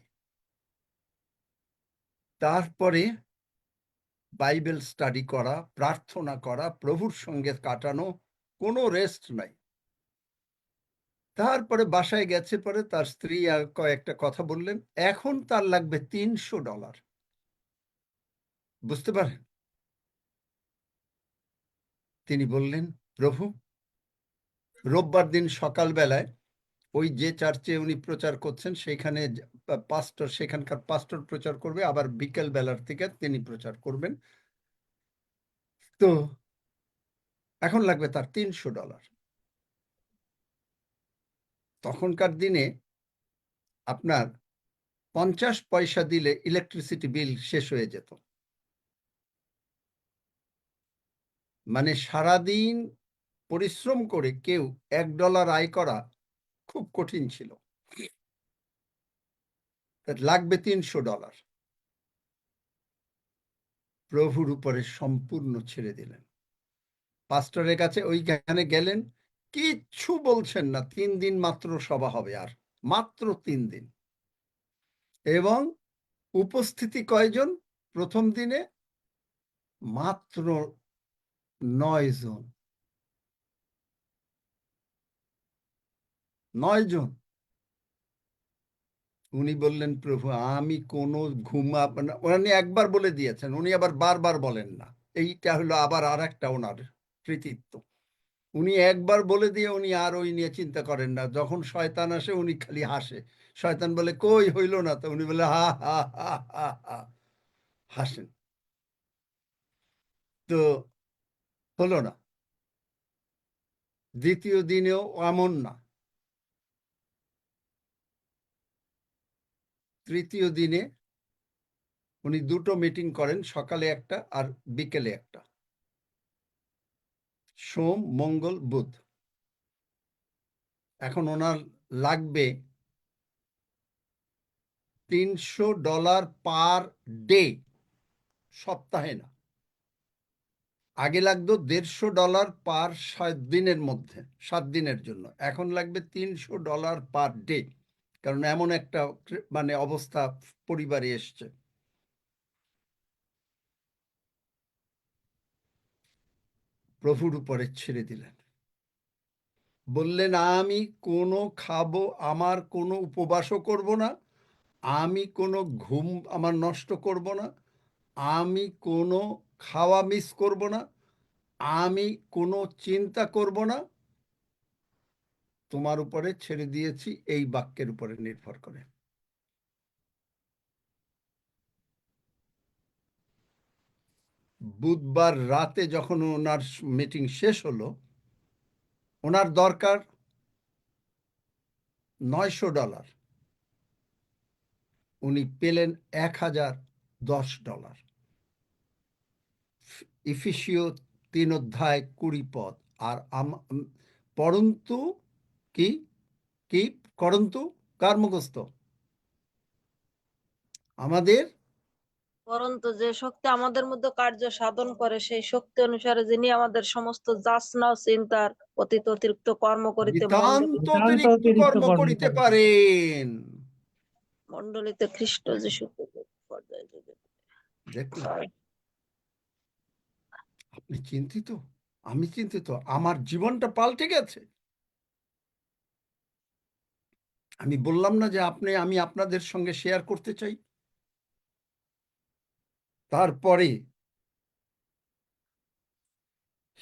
তারপরে বাইবেল স্টাডি করা, প্রার্থনা করা, প্রভুর সঙ্গে কাটানো, কোনো রেস্ট নাই। তারপরে বাসায় গেছে, পরে তার স্ত্রী আর কয়েকটা কথা বললেন, এখন তার লাগবে $300। বুঝতে পারেন? তিনি বললেন, প্রভু, রোববার দিন সকালবেলায় ওই যে চার্চে উনি প্রচার করছেন সেখানে পাস্টর, সেখানকার পাস্টর প্রচার করবে, আবার বিকেল বেলার থেকে তিনি প্রচার করবেন। তো এখন লাগবে তার $300। তখনকার দিনে আপনার 50 পয়সা দিলে ইলেকট্রিসিটি বিল শেষ হয়ে যেত। মানে সারাদিন পরিশ্রম করে কেউ $1 আয় করা খুব কঠিন ছিল। লাগবে $300। প্রভুর উপরে সম্পূর্ণ ছেড়ে দিলেন। পাস্টরের কাছে ওইখানে গেলেন, কিচ্ছু বলছেন না, 3 দিন মাত্র সভা হবে, আর মাত্র 3 দিন। এবং উপস্থিতি কয়জন? প্রথম দিনে মাত্র 9 জন। 9 জন। উনি বললেন, প্রভু, আমি কোনো উনি একবার বলে দিয়েছেন, উনি আবার বারবার বলেন না। এইটা হলো আবার আর একটা ওনার কৃতিত্ব। উনি একবার বলে দিয়ে উনি আর ওই নিয়ে চিন্তা করেন না। যখন শয়তান আসে উনি খালি হাসে, শয়তান বলে কই হইল না, তো উনি বলে হা হা হা হা হা, হাসেন। তো হলো না। দ্বিতীয় দিনেও এমন না। তৃতীয় দিনে উনি দুটো মিটিং করেন, সকালে একটা আর বিকেলে একটা, সোম মঙ্গল বুধ। এখন ওনার লাগবে $300 পার ডে, সপ্তাহে না। আগে লাগতো $150 পার 7 দিনের মধ্যে, 7 দিনের জন্য। এখন লাগবে $300 পার ডে, কারণ এমন একটা মানে অবস্থা পরিবারে এসছে। প্রভুর উপরে ছেড়ে দিলেন, বললেন আমি কোনো খাবো, আমার কোনো উপবাসও করব না, আমি কোনো ঘুম আমার নষ্ট করব না, আমি কোনো খাওয়া মিস করব না, আমি কোনো চিন্তা করব না, তোমার উপরে ছেড়ে দিয়েছি, এই বাক্যের উপরে নির্ভর করে। বুধবার রাতে যখন ওনার মিটিং শেষ হলো, ওনার দরকার $900, উনি পেলেন $1010। ইফিসীয় 3:20 আর পরন্তু কি কি করন্তু কার মুখস্থ? আমাদের পরন্তু যে শক্তি আমাদের মধ্যে কার্য সাধন করে, সেই শক্তি অনুসারে যিনি আমাদের সমস্ত যাচনা ও চিন্তার অতীত অতিরিক্ত কর্ম করিতে নিতান্ত নিতান্ত অতিরিক্ত অতিরিক্ত কর্ম কর্ম করিতে করেন। পারেন। মণ্ডলীতে খ্রিস্ট যিশু পর্যায়ে যুগে। দেখলেন? আপনি চিন্তিত, আমি চিন্তিত, আমার জীবনটা পাল্টে গেছে। আমি বললাম না যে আমি আপনাদের সঙ্গে শেয়ার করতে চাই। তারপরে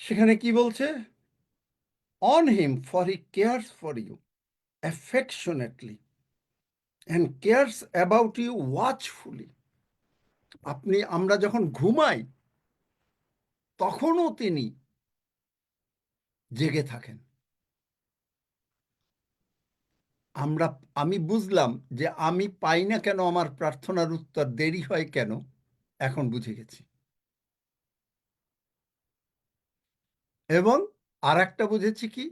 সেখানে কি বলছে? On him, for he cares for you affectionately and cares about you watchfully. আমরা যখন ঘুমাই তখনও তিনি জেগে থাকেন। আমি বুঝলাম যে আমি পাই না কেন, আমার প্রার্থনার উত্তর দেরি হয় কেন, এখন বুঝে গেছি। এবং আর একটা বুঝেছি কি,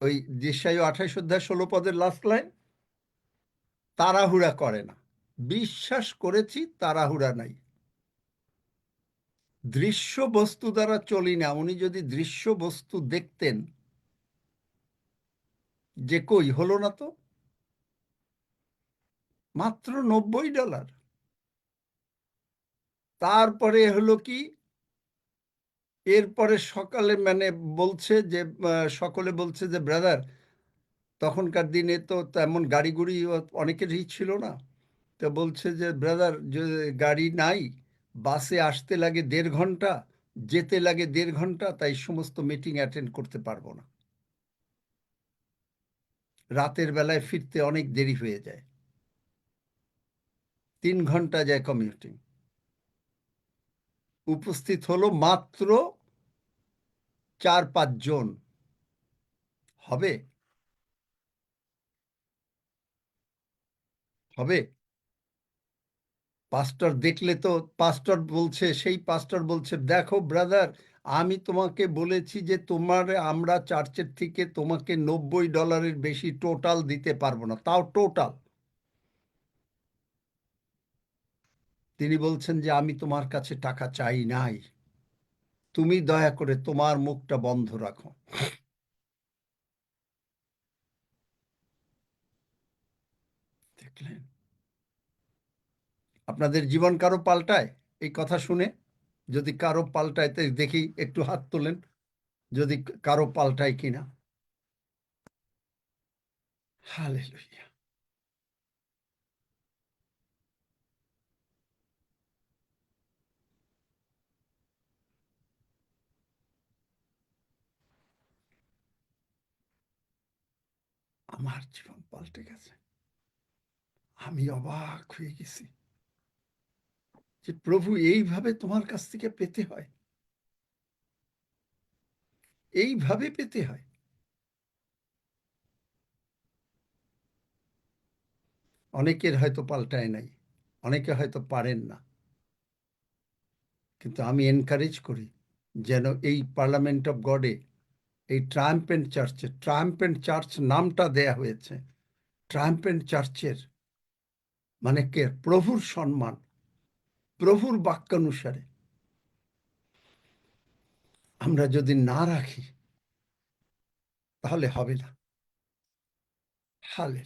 ওই যেসাই 28 অধ্যায় 16 লাস্ট লাইন, তাড়াহুড়া করে না। বিশ্বাস করেছি, তাড়াহুড়া নাই। দৃশ্য বস্তু দ্বারা চলি না। উনি যদি দৃশ্য বস্তু দেখতেন যে কই হলো না, তো মাত্র $90। তারপরে হলো কি, এরপরে সকালে মানে বলছে যে সকলে বলছে যে ব্রাদার, তখনকার দিনে তো তেমন গাড়ি গুড়ি অনেকেরই ছিল না, তো বলছে যে ব্রাদার, যে গাড়ি নাই, বাসে আসতে লাগে 1.5 ঘন্টা, যেতে লাগে 1.5 ঘন্টা, তাই সমস্ত মিটিং অ্যাটেন্ড করতে পারবো না। রাতের বেলায় ফিরতে অনেক দেরি হয়ে যায়, 3 ঘন্টা যায় কমিউটিং। উপস্থিত হলো মাত্র 4-5 জন। হবে? হবে? পাস্টর দেখলে তো, সেই পাস্টর বলছে, দেখো ব্রাদার, আমি তোমাকে বলেছি যে আমরা চার্চের থেকে তোমাকে $90 বেশি টোটাল দিতে পারবো না, তাও টোটাল। তিনি বলছেন যে আমি তোমার কাছে টাকা চাই নাই, তুমি দয়া করে তোমার মুখটা বন্ধ রাখো। দেখলেন? আপনাদের জীবন কারো পাল্টায় এই কথা শুনে? যদি কারো পাল্টায়, তাই দেখি একটু হাত তোলেন, যদি কারো পাল্টায় কিনা। হালেলুয়া। আমার জীবন পাল্টে গেছে। আমি অবাক হয়ে গেছি যে প্রভু এইভাবে তোমার কাছ থেকে পেতে হয়, এইভাবে পেতে হয়। অনেকের হয়তো পাল্টায় নাই, অনেকে হয়তো পারেন না, কিন্তু আমি এনকারেজ করি যেন এই পার্লামেন্ট অফ গডে, এই ট্রায়াম্পেন্ট চার্চে, ট্রায়াম্পেন্ট চার্চ নামটা দেয়া হয়েছে, ট্রায়াম্পেন্ট চার্চের মানে কে? প্রভুর সম্মান, প্রভুর বাক্যানুসারে আমরা যদি না রাখি তাহলে হবে না। হালে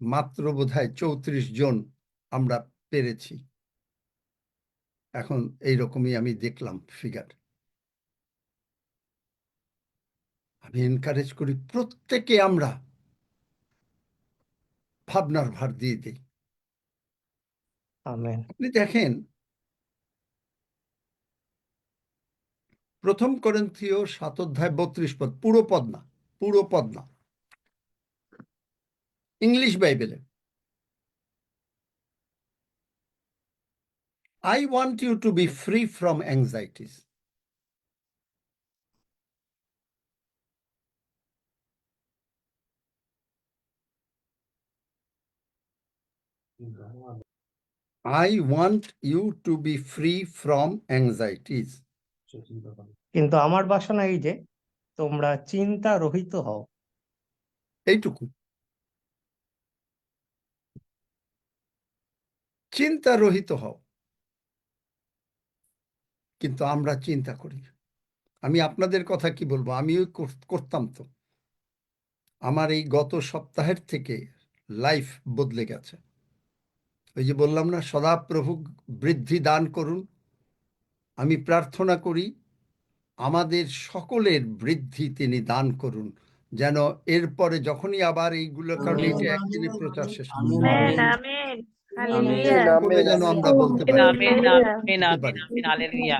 মাত্র বোধহয় 34 জন আমরা পেরেছি, এখন এইরকমই আমি দেখলাম ফিগার। আমি এনকারেজ করি প্রত্যেকে আমরা ভাবনার ভার দিয়ে দিই। আমেন। আপনি দেখেন প্রথম করিন্থীয় 7 অধ্যায় 32 পদ, পুরো পদ না, পুরো পদ না, ইংলিশ বাইবেলে। I want you to be free from anxieties. I want you to be free from anxieties. কিন্তু আমার বাসনা এই যে তোমরা চিন্তা রহিত হও। এইটুকু, চিন্তা রহিত হও। কিন্তু আমরা চিন্তা করি। আমি আপনাদের কথা কি বলবো, আমিও করতাম তো। আমার এই গত সপ্তাহের থেকে লাইফ বদলে গেছে। ওই যে বললাম না, সদাপ্রভু বৃদ্ধি দান করুন। আমি প্রার্থনা করি আমাদের সকলের বৃদ্ধি তিনি দান করুন, যেন এরপরে যখনই আবার এইগুলোর কারণে এটা একদিনে প্রচার শেষ হবে, আমেন আমেন হালেলুয়া সকলে যেন আমরা বলতে পারি, আমেন আমেন দিতে আমেন পারি আমেন হালেলুয়া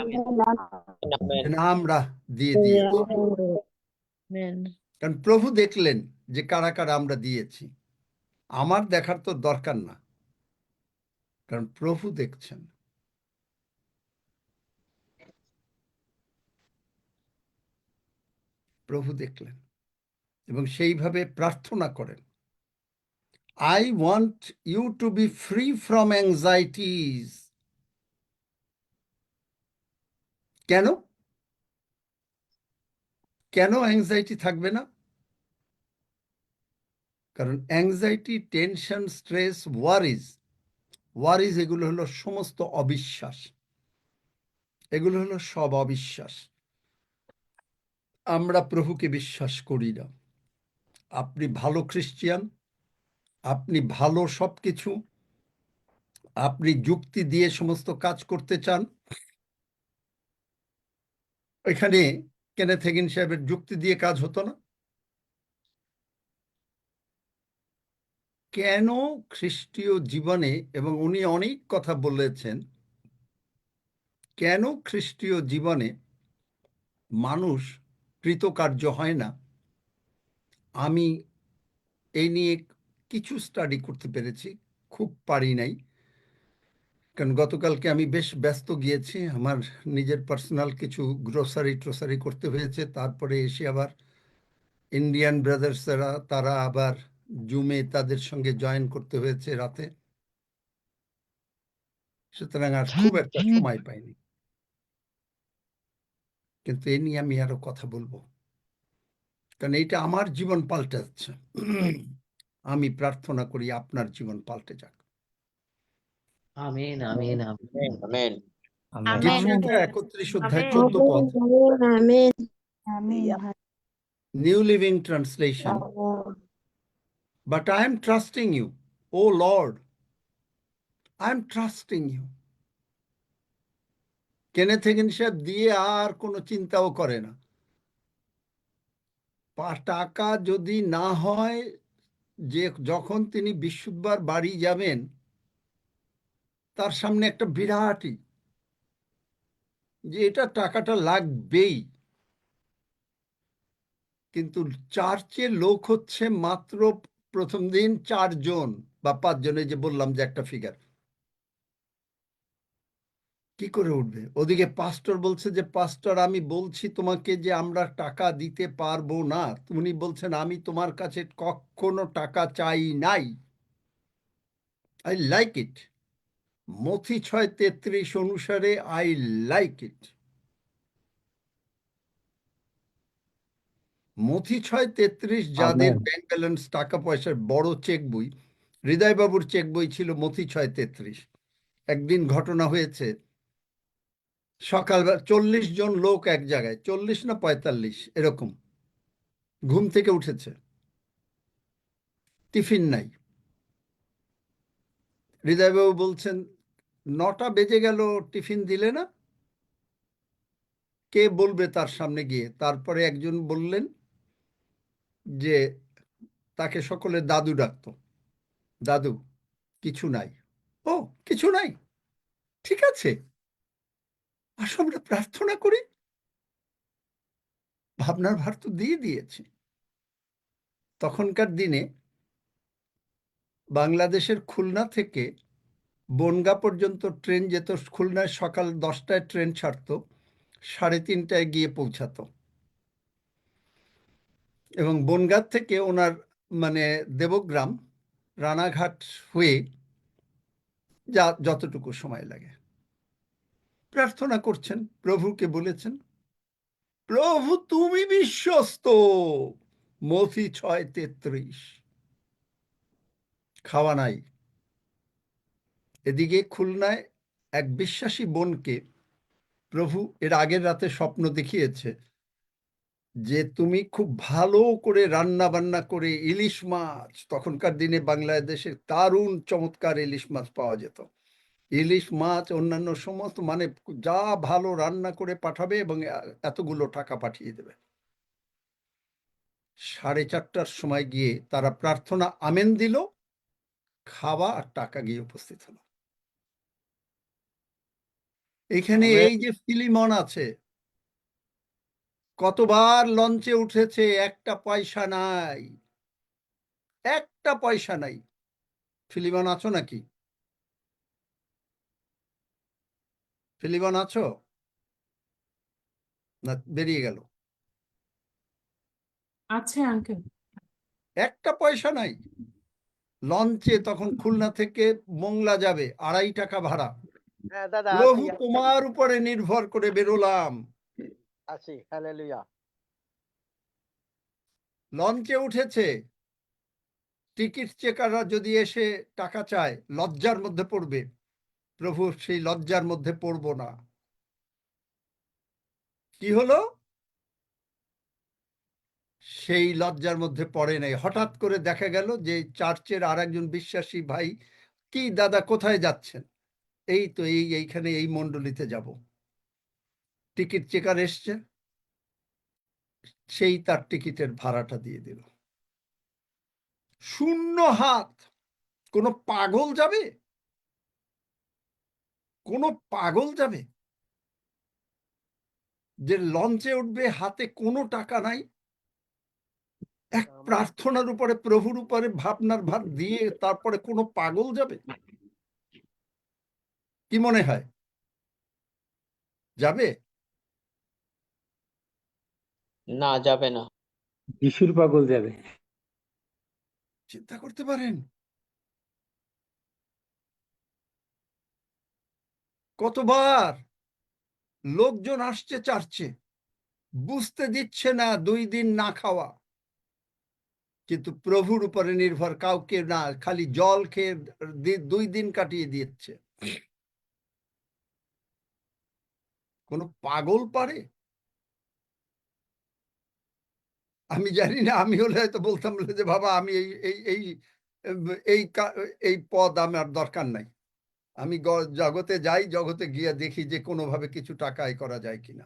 আমেন যে না আমরা দিয়ে দিয়েছি। আমেন কারণ প্রভু দেখলেন যে কারা কারা আমরা দিয়েছি। আমার দেখার তো দরকার না, কারণ প্রভু দেখছেন। প্রভু দেখলেন এবং সেইভাবে প্রার্থনা করেন, I want you to be free from anxieties. কেন? কেন অ্যাংজাইটি থাকবে না? কারণ অ্যাংজাইটি, টেনশন, স্ট্রেস, ওয়ারিজ এগুলো হলো সমস্ত অবিশ্বাস, এগুলো হলো সব অবিশ্বাস। আমরা প্রভুকে বিশ্বাস করি না। আপনি ভালো খ্রিস্টিয়ান, আপনি ভালো সবকিছু, আপনি যুক্তি দিয়ে সমস্ত কাজ করতে চান। এখানে কেনেথ হেগিন সাহেবের যুক্তি দিয়ে কাজ হতো না। কেন খ্রিস্টীয় জীবনে, এবং উনি অনেক কথা বলেছেন, কেন খ্রিস্টীয় জীবনে মানুষ কৃতকার্য হয় না, আমি এই নিয়ে কিছু স্টাডি করতে পেরেছি, খুব পারি নাই, কারণ গতকালকে আমি বেশ ব্যস্ত গিয়েছি, আমার নিজের পার্সোনাল কিছু গ্রোসারি করতে হয়েছে। তারপরে এসে আবার ইন্ডিয়ান ব্রাদার্সরা তারা আবার জুমে তাদের সঙ্গে জয়েন করতে হয়েছে রাতে, সুতরাং আর খুব একটা সময় পাইনি। কিন্তু এ নিয়ে আমি আরো কথা বলবো, কারণ এইটা আমার জীবন পাল্টে যাচ্ছে। আমি প্রার্থনা করি আপনার জীবন পাল্টে যাক। Amen amen amen amen. গীতসংহিতা 31 অধ্যায় আমেন 14 পদ, amen new living translation. But I am trusting you, O Lord. I am trusting you. Kenneth Hagin সাহেব দিয়ে আর কোনো চিন্তাও করে না। টাকা যদি না হয়, যে যখন তিনি বৃহস্পতিবার বাড়ি যাবেন, তার সামনে একটা বিরাটই যে এটা টাকাটা লাগবেই, কিন্তু চার্চের লোক হচ্ছে মাত্র প্রথম দিন 4 জন বা 5 জন, এই যে বললাম যে একটা ফিগার, কি করে উঠবে? ওদিকে পাস্টর বলছে যে পাস্টর আমি বলছি তোমাকে যে আমরা টাকা দিতে পারবো না, উনি বলছেন আমি তোমার কাছে কখনো টাকা চাই নাই। I like it. মথি 6:33 অনুসারে আই লাইক ইট। মথি 6:33 যাদের ব্যাংক ব্যালেন্স, টাকা পয়সার বড় চেক বই, হৃদয়বাবুর চেক বই ছিল মথি 6:33। একদিন ঘটনা হয়েছে, সকালবেলা 40 জন লোক এক জায়গায়, 40 না 45 এরকম, ঘুম থেকে উঠেছে, টিফিন নাই। হৃদয়বাবু বলছেন 9টা বেজে গেল, টিফিন দিলে না? কে বলবে তার সামনে গিয়ে? তারপরে একজন বললেন যে তাকে সকলে দাদু ডাকতো, দাদু কিছু নাই। ও কিছু নাই, ঠিক আছে, আসো আমরা প্রার্থনা করি। ভাবনার ভার তো দিয়ে দিয়েছি। তখনকার দিনে বাংলাদেশের খুলনা থেকে বনগাঁ পর্যন্ত ট্রেন যেত, খুলনায় সকাল 10টায় ট্রেন ছাড়তো, 3:30টায় গিয়ে পৌঁছাতো, এবং বনগাঁ থেকে ওনার মানে দেবগ্রাম রানাঘাট হয়ে যা যতটুকু সময় লাগে। প্রার্থনা করছেন, প্রভুকে বলেছেন প্রভু তুমি বিশ্বস্ত। মথি 6:33। খাওয়া নাই। এদিকে খুলনায় এক বিশ্বাসী বোনকে প্রভু এর আগের রাতে স্বপ্ন দেখিয়েছে যে তুমি খুব ভালো করে রান্না বান্না করে ইলিশ মাছ, তখনকার দিনে বাংলাদেশের দারুণ চমৎকার ইলিশ মাছ পাওয়া যেত, ইলিশ মাছ অন্যান্য সমস্ত মানে যা ভালো রান্না করে পাঠাবে এবং এতগুলো টাকা পাঠিয়ে দেবে। 4:30টার সময় গিয়ে তারা প্রার্থনা আমেন দিল, খাওয়া আর টাকা গিয়ে উপস্থিত হলো। এখানে এই যে ফিলিমন আছে, কতবার লঞ্চে উঠেছে, একটা পয়সা নাই, একটা পয়সা নাই। ফিলিমন আছো নাকি? ফিলিমন আছো না বেরিয়ে গেল? আছে আঙ্কেল। একটা পয়সা নাই। লঞ্চে তখন খুলনা থেকে মোংলা যাবে, 2.5 টাকা ভাড়া। হ্যাঁ দাদা প্রভু আছি তোমার উপরে নির্ভর করে বেরোলাম। আছি হালেলুয়া। লঞ্চে উঠেছে, টিকিট চেকাররা যদি এসে টাকা চায় লজ্জার মধ্যে পড়বে। প্রভু সেই লজ্জার মধ্যে পড়ব না। কি হলো? সেই লজ্জার মধ্যে পড়ে নাই। হঠাৎ করে দেখা গেল যে চার্চের আর একজন বিশ্বাসী ভাই, কি দাদা কোথায় যাচ্ছেন? এই তো এইখানে এই মণ্ডলীতে যাব। টিকিট চেকার এসছে, সেই তার টিকিটের ভাড়াটা দিয়ে দিল। শূন্য হাত। কোনো পাগল যাবে? কোনো পাগল যাবে যে লঞ্চে উঠবে হাতে কোনো টাকা নাই? এক প্রার্থনার উপরে, প্রভুর উপরে ভাবনার ভার দিয়ে তারপরে কোনো পাগল যাবে? কি মনে হয় যাবে? না যাবে না। যিশুর পাগল যাবে। চিন্তা করতে পারেন? কতবার লোকজন আসছে চার্চে, বুঝতে দিচ্ছে না 2 দিন না খাওয়া, কিন্তু প্রভুর উপরে নির্ভর, কাউকে না, খালি জল খেয়ে 2 দিন কাটিয়ে দিচ্ছে। কোনো পাগল পারে? আমি জানি না, আমি হলে হয়তো বলতাম যে বাবা আমি এই এই এই এই এই পদ আমার দরকার নাই। আমি জগতে যাই, জগতে গিয়ে দেখি যে কোনোভাবে কিছু টাকা আয় করা যায় কিনা।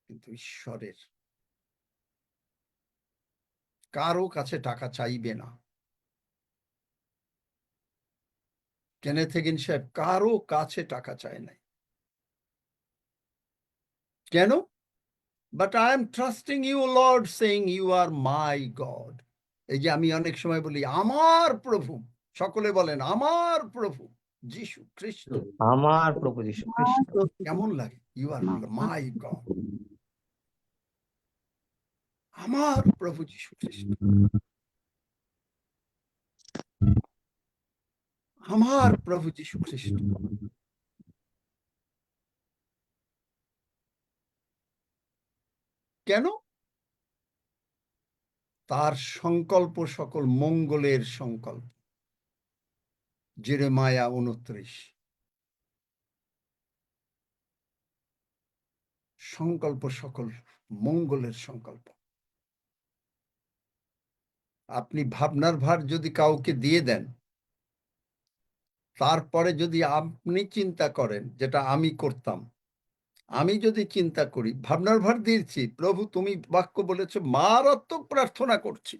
কিন্তু ঈশ্বরের কারো কাছে টাকা চাইবে না। কেনেথ হিগিন সাহেব কারো কাছে টাকা চায় নাই। কেন? But I am trusting you, Lord, saying you are my God. এই যে আমি অনেক সময় বলি আমার প্রভু, সকলে বলেন আমার প্রভু যিশু খ্রিস্ট। আমার প্রভু যীশু খ্রিস্ট। কেমন লাগে? ইউ আর মাই গড, আমার প্রভু যিশু খ্রিস্ট, আমার প্রভু যিশু খ্রিস্ট। কেন? তার সংকল্প সকল মঙ্গলের সংকল্প। জেরেমায়া 29। সংকল্প সকল মঙ্গলের সংকল্প। আপনি ভাবনার ভার যদি কাউকে দিয়ে দেন, তারপরে যদি আপনি চিন্তা করেন, যেটা আমি করতাম, আমি যদি চিন্তা করি, ভাবনার ভার দিয়েছি, প্রভু তুমি বাক্য বলেছো, মারাত্মক প্রার্থনা করছি,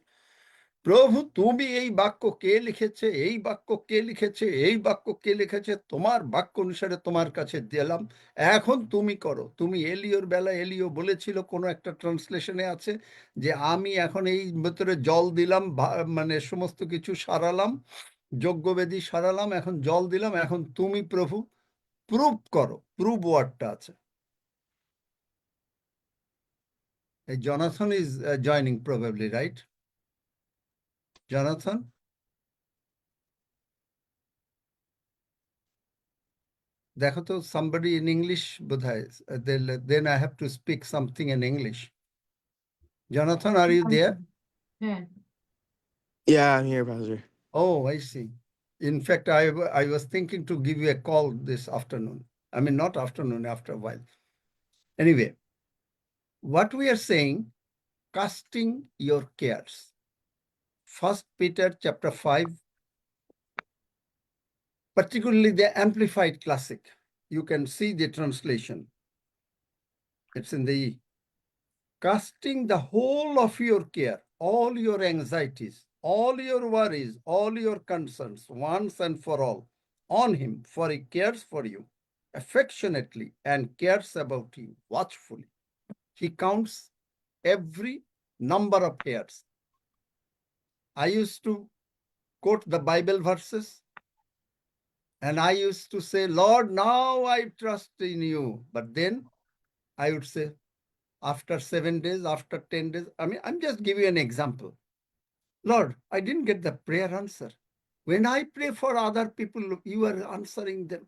প্রভু তুমি এই বাক্য কে লিখেছে, এই বাক্য কে লিখেছে, এই বাক্য কে লিখেছে, তোমার বাক্য অনুসারে তোমার কাছে দিলাম, এখন তুমি করো। তুমি এলিওর বেলা, এলিও বলেছিল, কোনো একটা ট্রান্সলেশনে আছে যে আমি এখন এই ভেতরে জল দিলাম, মানে সমস্ত কিছু সারালাম, যজ্ঞবেদী সারালাম, এখন জল দিলাম, এখন তুমি প্রভু প্রুভ করো। প্রুভ ওয়ার্ডটা আছে। Jonathan is joining probably, right? Jonathan? দেখো তো, somebody in English বোধহয়, then I have to speak something in English. Jonathan, are you there? Yeah, I'm here, Pastor. Oh, I see. In fact, I was thinking to give you a call this afternoon. I mean, not afternoon, after a while. Anyway, what we are saying, casting your cares. 1 Peter chapter 5, particularly the Amplified Classic. You can see the translation. It's in the casting the whole of your care, all your anxieties, all your worries, all your concerns, once and for all, on him, for he cares for you affectionately and cares about you watchfully. He counts every number of hairs. I used to quote the Bible verses, and I used to say, Lord, now I trust in you. But then I would say, after 7 days, after 10 days, I mean, I'm just giving you an example. Lord, I didn't get the prayer answer. When I pray for other people, you are answering them.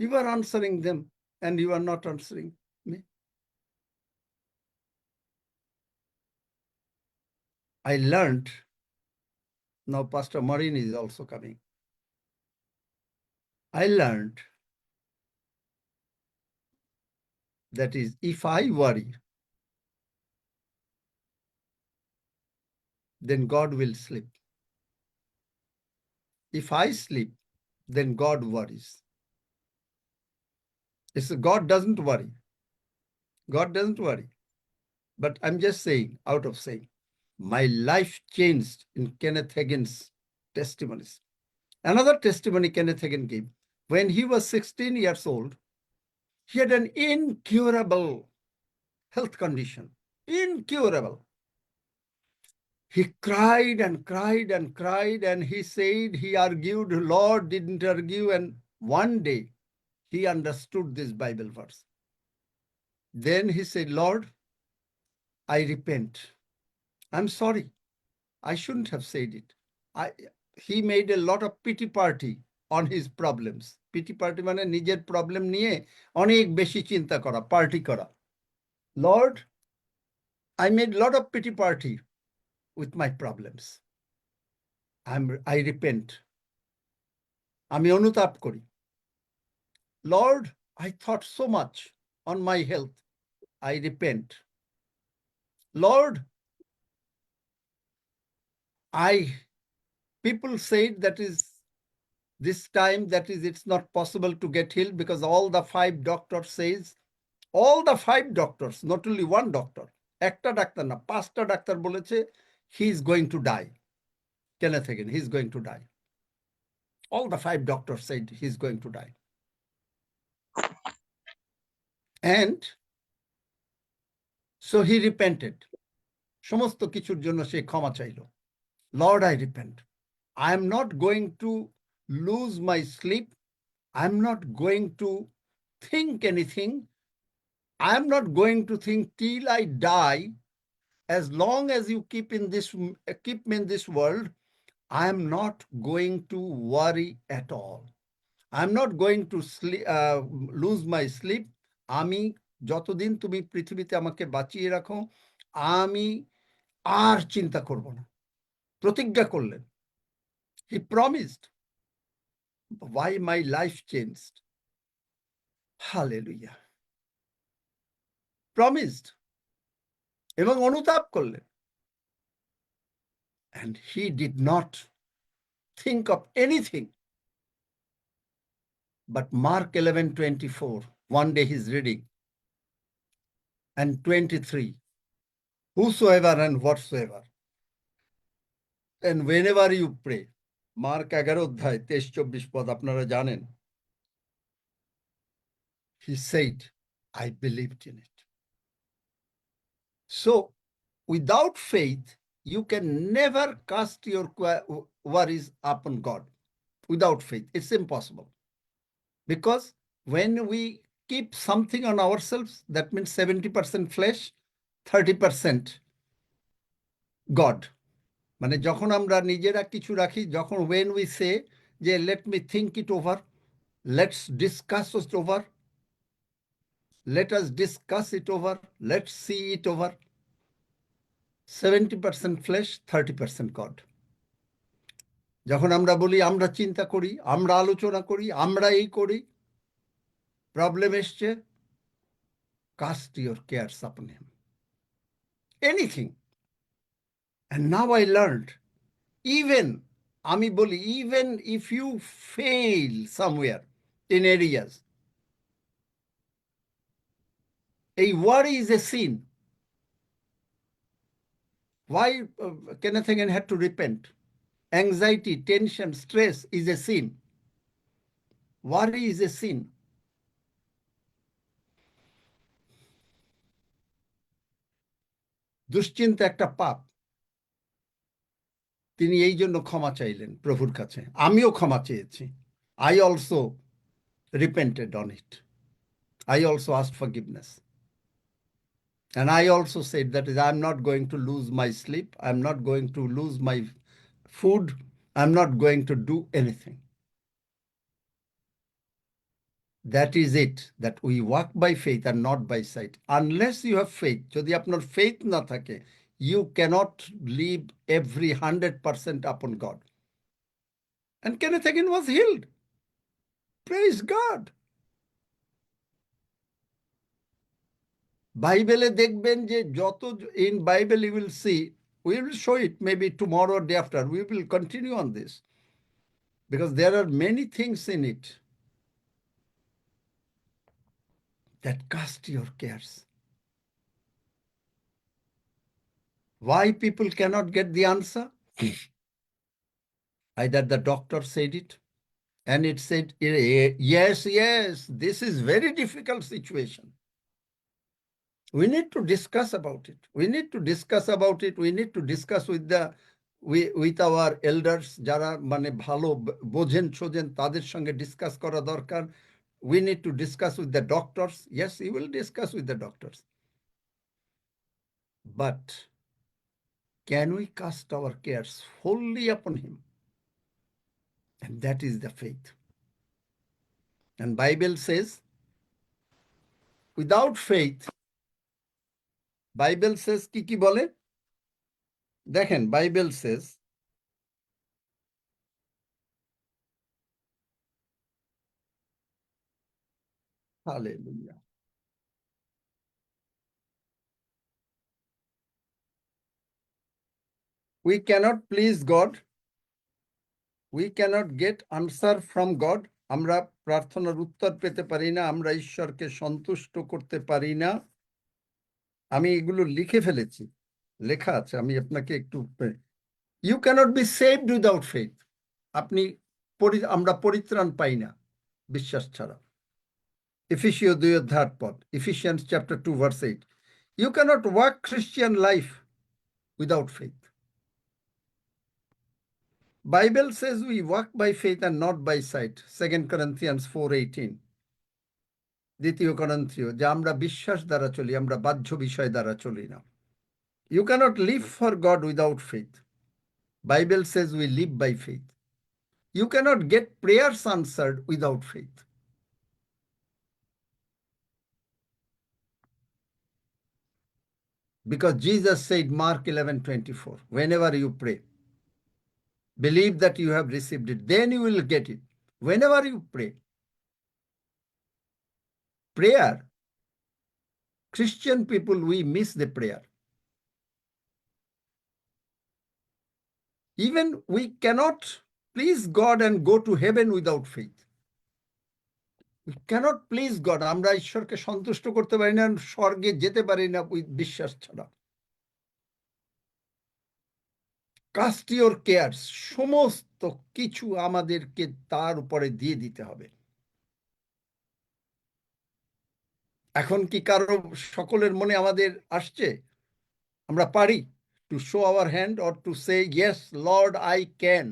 You are answering them, and you are not answering me. I learned, now Pastor Maureen is also coming. I learned that is, if I worry, then God will sleep. If I sleep, then God worries. It's God doesn't worry. God doesn't worry. But I'm just saying, out of saying, my life changed in Kenneth Hagin's testimonies. Another testimony Kenneth Hagin gave, when he was 16 years old, he had an incurable health condition, incurable. He cried and cried and cried, and he said he argued, Lord didn't argue, and one day he understood this Bible verse. Then he said, Lord, I repent. I'm sorry. I shouldn't have said it. He made a lot of pity party on his problems. Pity party মানে নিজের problem নিয়ে অনেক বেশি চিন্তা করা, party করা। Lord, I made a lot of pity party with my problems. I repent. আমি অনুতাপ করি। Lord, I thought so much on my health. I repent. Lord, people said that is this time, that is, it's not possible to get healed because all the 5 doctors says, all the 5 doctors, not only one doctor, একটা doctor না, 5টা doctor বলেছে he is going to die. Kenneth Hagin, he is going to die. All the 5 doctors said he is going to die. And So he repented. সমস্ত কিছুর জন্য সে ক্ষমা চাইল। Lord, I repent. I am not going to lose my sleep. I am not going to think anything. I am not going to think till I die. As long as you keep me in this world, I am not going to worry at all. I am not going to lose my sleep. আমি যতদিন তুমি পৃথিবীতে আমাকে বাঁচিয়ে রাখো, আমি আর চিন্তা করব না। প্রতিজ্ঞা করলেন। He promised. Why my life changed? Hallelujah. Promised. এবং অনুতাপ করলেন। And he did not think of anything. But Mark 11:24, one day he's reading, and 23, whosoever and whatsoever, and whenever you pray, Mark 11:23-24 আপনারা জানেন, he said, I believed in it. So, without faith, you can never cast your worries upon God. Without faith, it's impossible. Because when we keep something on ourselves, that means 70% flesh, 30% God. মানে যখন আমরা নিজেরা কিছু রাখি, যখন when we say যে let me think it over, let's discuss it over, let us discuss it over, let's see it over, 70% flesh, 30% God. যখন আমরা বলি আমরা চিন্তা করি, আমরা আলোচনা করি, আমরা এই করি, প্রবলেম এসছে, cast your cares upon him. Anything. And now I learned, even আমি বলি, even if you fail somewhere in areas, a worry is a sin. Why Kenneth Hagin had to repent? Anxiety, tension, stress is a sin. Worry is a sin. দুশ্চিন্তা একটা পাপ। তিনি এই জন্য ক্ষমা চাইলেন প্রভুর কাছে। আমিও ক্ষমা চেয়েছি। I also repented on it. I also asked forgiveness. And I also said that I'm not going to lose my sleep. I'm not going to lose my food. I'm not going to do anything. That is it, that we walk by faith and not by sight. Unless you have faith, যদি আপনার faith না থাকে, you cannot leave every 100% upon God. And Kenneth Hagin was healed. Praise God. বাইবেলে দেখবেন যে যত, in Bible you will see, we will show it maybe tomorrow or day after. We will continue on this because there are many things in it that cast your cares. Why people cannot get the answer? Either the doctor said it and it said, yes, this is very difficult situation. We need to discuss about it. We need to discuss about it. We need to discuss with our elders, যারা মানে ভালো বোঝেন ছোঝেন, তাদের সঙ্গে discuss করা দরকার। We need to discuss with the doctors. Yes, we will discuss with the doctors. But can we cast our cares wholly upon him? And that is the faith. And Bible says, without faith, Bible says কি বলে? দেখেন, Bible says, hallelujah. We cannot please God. We cannot get answer from God. আমরা প্রার্থনার উত্তর পেতে পারি না, আমরা ঈশ্বরকে সন্তুষ্ট করতে পারি না। আমি এগুলো লিখে ফেলেছি, লেখা আছে, আমি আপনাকে একটু, you cannot be saved without faith. আমরা পরিত্রাণ পাই না বিশ্বাস ছাড়া। Ephesians 2:8, Ephesians chapter 2 verse 8. You cannot walk Christian life without faith. Bible says we walk by faith and not by sight. 2 Corinthians 4:18. দ্বিতীয় করন্থীয়, যে আমরা বিশ্বাস দ্বারা চলি, আমরা বাহ্য বিষয় দ্বারা চলি না। You cannot live for God without faith. Bible says we live by faith. You cannot get prayers answered without faith. Because Jesus said, Mark 11:24, whenever you pray, believe that you have received it, then you will get it. Whenever you pray. Prayer, Christian people, we miss the prayer. Even we cannot please God and go to heaven without faith. We cannot please God. আমরা ঈশ্বরকে সন্তুষ্ট করতে পারি না, স্বর্গে যেতে পারি না বিশ্বাস ছাড়া। Cast your cares, সমস্ত কিছু আমাদেরকে তার উপরে দিয়ে দিতে হবে। এখন কি কারো সকলের মনে আমাদের আসছে আমরা পারি to show our hand or to say yes Lord I can?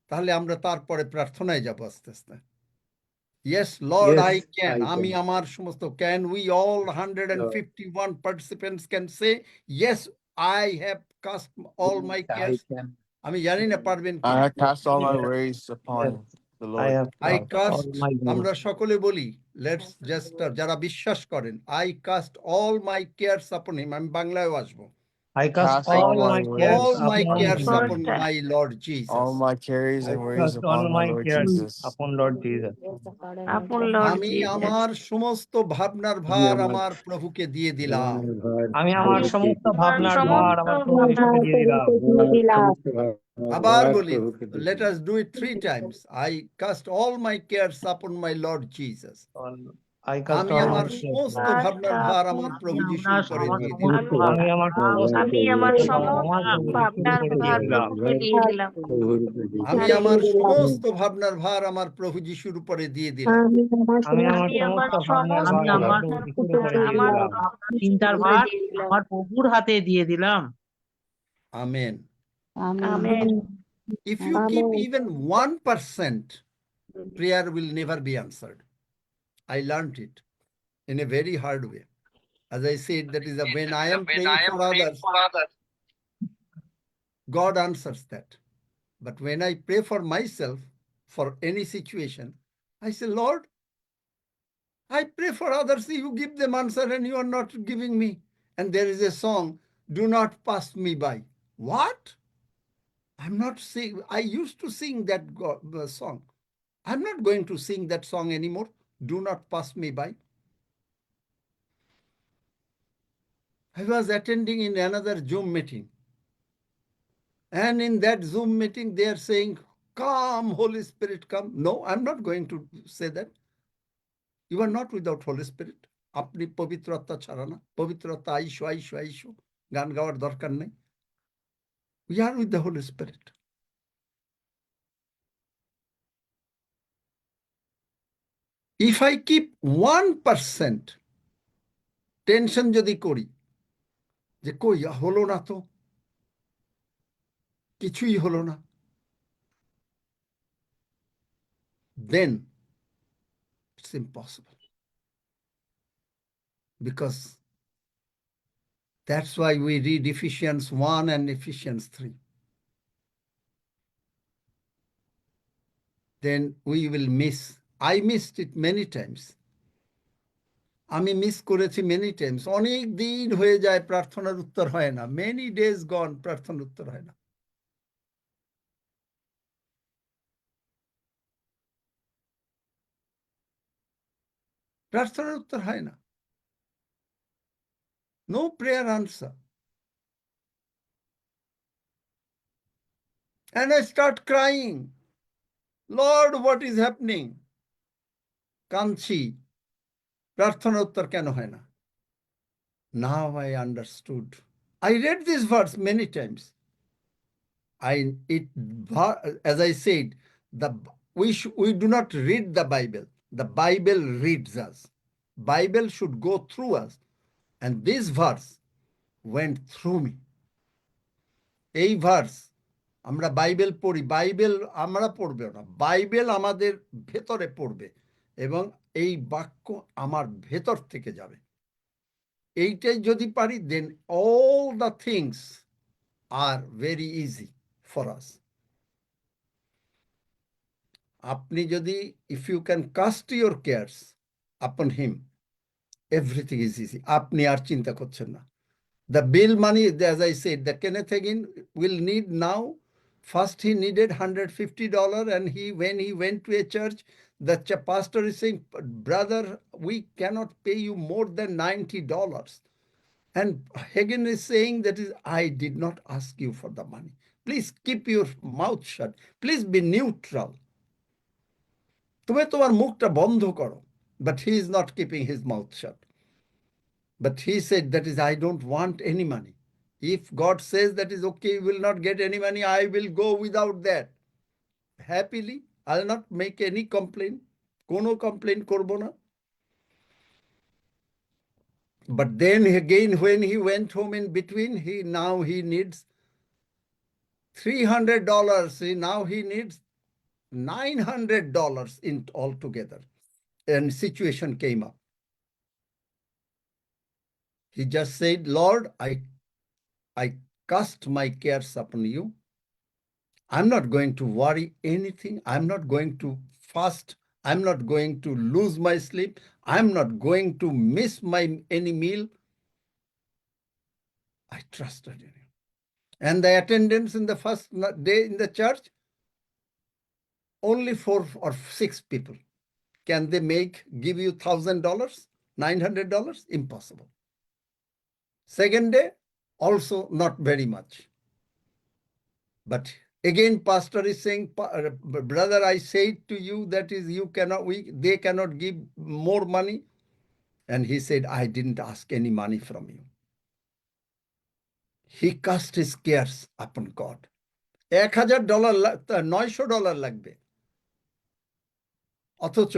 তাহলে আমরা তারপরে প্রার্থনায় যাব আস্তে আস্তে। Yes Lord Yes, I can. I আমি can. আমার সমস্ত, can we all 151 participants can say yes I have cast all my I cares? can. আমি জানি না পারবেন কি। I cast all my Yes. worries upon Yes. the I Lord. have I cast cast, all my আমরা worries. সকলে বলি, let's just, যারা বিশ্বাস করেন, I cast all my cares upon him. আমি বাংলায় আসবো। I cast Cast all all my my cares All my upon cares him. upon my Lord Jesus. all my cares I and worries cast all upon my my Lord cares Jesus. upon Lord Jesus. আপন Lord আমি Jesus. আমার সমস্ত ভাবনার আমি ভার আমার আমার প্রভুকে দিয়ে দিলাম। জীবনের ভার আমি আমার প্রভুকে সমস্ত দিলাম। ভাবনার সমস্ত ভার আমার প্রভু যিশুকে দিয়ে দিলাম। আমার সমস্ত ভাবনার আবার ভার বলি, প্রভুকে দিলাম। let us do it 3 times. I cast all my cares upon my Lord Jesus. I cast আমি all আমার my cares. সমস্ত ভাবনার ভার আমার প্রভু যিশুর উপরে দিয়ে দিলাম। সমস্ত ভার আমি আমার আমার সমস্ত আমি আমার প্রভুকে ভার দিলাম। আমার প্রভু যিশুর ভাবনার উপরে দিয়ে ভার দিলাম। প্রভুকে দিয়ে দিলাম। প্রভুর উপরে দিয়ে আমি দিলাম। আমার সমস্ত ভাবনার ভার আমার প্রভু যিশুর উপরে দিয়ে দিলাম। আমি আমার আমি আমার সমস্ত ভাবনার সমস্ত ভার আমার আমার প্রভু যিশুর উপরে দিয়ে আমার দিলাম। চিন্তার উপরে ভার দিয়ে দিলাম। আমার প্রভুর হাতে দিয়ে দিলাম। Amen. Amen. If you keep even 1%, prayer will never be answered. I learned it in a very hard way. As I said, that is when I am praying for others, God answers that. But when I pray for myself, for any situation, I say, Lord, I pray for others, you give them answer and you are not giving me. And there is a song, do not pass me by. What? I'm not sing. I used to sing that song. I'm not going to sing that song anymore. Do not pass me by. I was attending in another Zoom meeting. And in that Zoom meeting, they are saying, come, Holy Spirit, come. No, I'm not going to say that. You are not without Holy Spirit. আপনি পবিত্র আত্মা ছাড়া না, পবিত্র আত্মা আইসো আইসো আইসো, গান গাওয়ার দরকার নেই। We are with the Holy Spirit. If I keep 1% tension যদি করি যে কই হলো না তো, কিছুই হলো না, then it's impossible. Because that's why we read Ephesians 1 and Ephesians 3. Then we will miss. I missed it many times. আমি মিস করেছি many times. অনেক দিন হয়ে যায় প্রার্থনার উত্তর হয় না। Many days gone, প্রার্থনার উত্তর হয় না। প্রার্থনার উত্তর হয় না। No prayer answer. And I start crying. Lord, what is happening? কাঁদছি, প্রার্থনার উত্তর কেন হয় না? Now I understood. I read this verse many times. As I said, we do not read the Bible. The Bible reads us. Bible should go through us. And this verse went through me. এই verse আমরা Bible পড়ি, Bible আমরা পড়বে না, Bible আমাদের ভেতরে পড়বে এবং এই বাক্য আমার ভেতর থেকে যাবে। এইটাই যদি পারি, then all the things are very easy for us. আপনি যদি, if you can cast your cares upon him, everything is easy. আপনি আর চিন্তা করছেন না। The bill money, as I said, the Kenneth Hagin will need now. First, he needed $150, and when he went to a church, the pastor is saying, "Brother, we cannot pay you more than $90." And Hagin is saying that is, I did not ask you for the money. Please keep your mouth shut. Please be neutral. তুমি তোমার মুখটা বন্ধ করো। But he is not keeping his mouth shut. But he said, that is, I don't want any money. If God says that is okay, you will not get any money, I will go without that. Happily, I'll not make any complaint. Kono complaint korbo na. But then again, when he went home in between, now he needs $300. Now he needs $900 in altogether. And situation came up. He just said, Lord, I cast my cares upon you. I'm not going to worry anything. I'm not going to fast. I'm not going to lose my sleep. I'm not going to miss any meal. I trusted in you. And the attendance in the first day in the church, only 4 or 6 people. Can they give you $1,000, $900? Impossible. Second day, also not very much. But again, pastor is saying, brother, I say to you, that is, they cannot give more money. And he said, I didn't ask any money from you. He cast his cares upon God. $1,000, $900 লাগবে, অথচ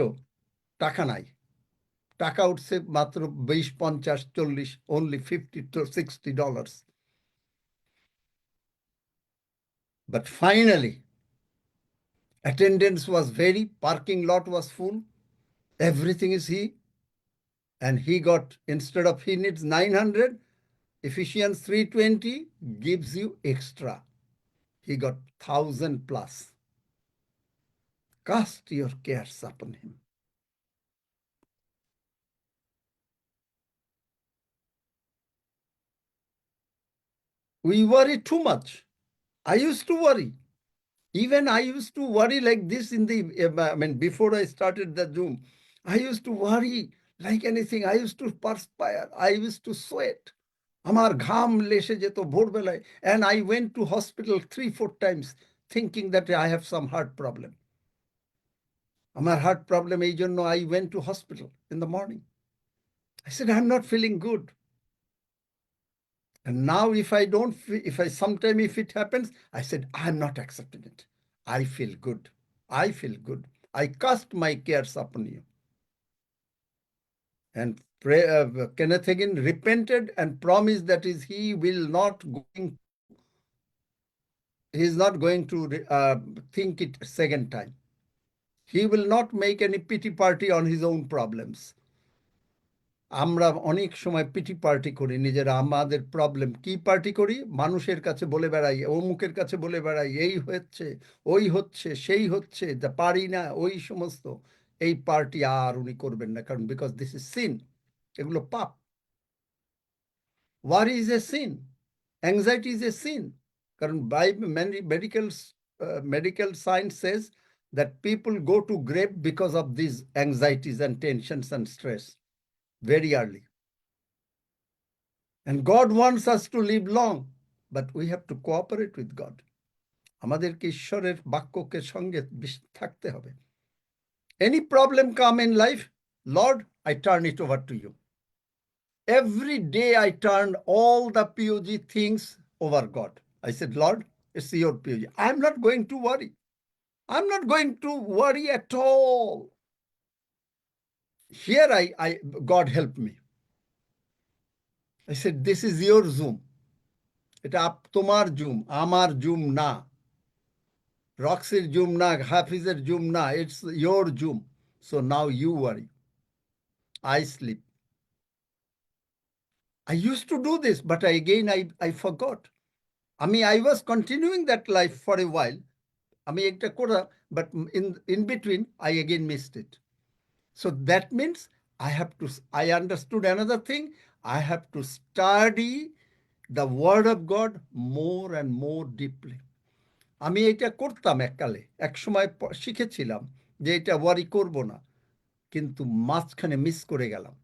টাকা নাই। টাকা উঠছে মাত্র 20, 50, 40, only $50 to $60. But finally, attendance was parking lot was full. Everything is and he got, instead of he needs 900, Ephesians 3:20 gives you extra. He got 1,000 plus. Cast your cares upon him. We worry too much. I used to worry. Even I used to worry like this before I started the Zoom. I used to worry like anything. I used to perspire. I used to sweat. আমার ঘাম লেসে যেত ভোরবেলায়, and I went to hospital 3-4 times thinking that I have some heart problem. আমার heart problem এই জন্য I went to hospital in the morning. I said, I'm not feeling good. And now sometime if it happens, I said, I'm not accepting it. I feel good. I feel good. I cast my cares upon you. And Kenneth Hagin repented and promised that he is not going to think it second time. He will not make any pity party on his own problems. আমরা অনেক সময় PT party করি নিজেরা, আমাদের problem কি party করি, মানুষের কাছে বলে বেড়াই, অমুকের কাছে বলে বেড়াই, এই হচ্ছে, ওই হচ্ছে, সেই হচ্ছে, তা পারি না, ওই সমস্ত। এই পার্টি আর উনি করবেন না, কারণ বিকজ দিস ইজ সিন, এগুলো পাপ। Worry is a sin, anxiety is a sin, কারণ by medical science says that people go to grave because of these anxieties and tensions and stress very early. And God wants us to live long, but we have to cooperate with God. আমাদেরকে ঈশ্বরের বাক্যকে সঙ্গে থাকতে হবে। Any problem come in life, Lord, I turn it over to you. Every day I turned all the POG things over God. I said, Lord, it's your POG. I'm not going to worry. I'm not going to worry at all. Here God helped me. I said, this is your Zoom. এটা তোমার zoom, আমার zoom না। রক্সির zoom না, হাফিজের zoom না, it's your zoom. So now you worry. I sleep. I used to do this, but I forgot. I was continuing that life for a while. একটা করা, but in between, I again missed it. So that means I understood another thing. I have to study the word of God more and more deeply. আমি এটা করতাম এককালে, এক সময় শিখেছিলাম যে এটা ওয়ারি করব না, কিন্তু মাঝখানে মিস করে গেলাম।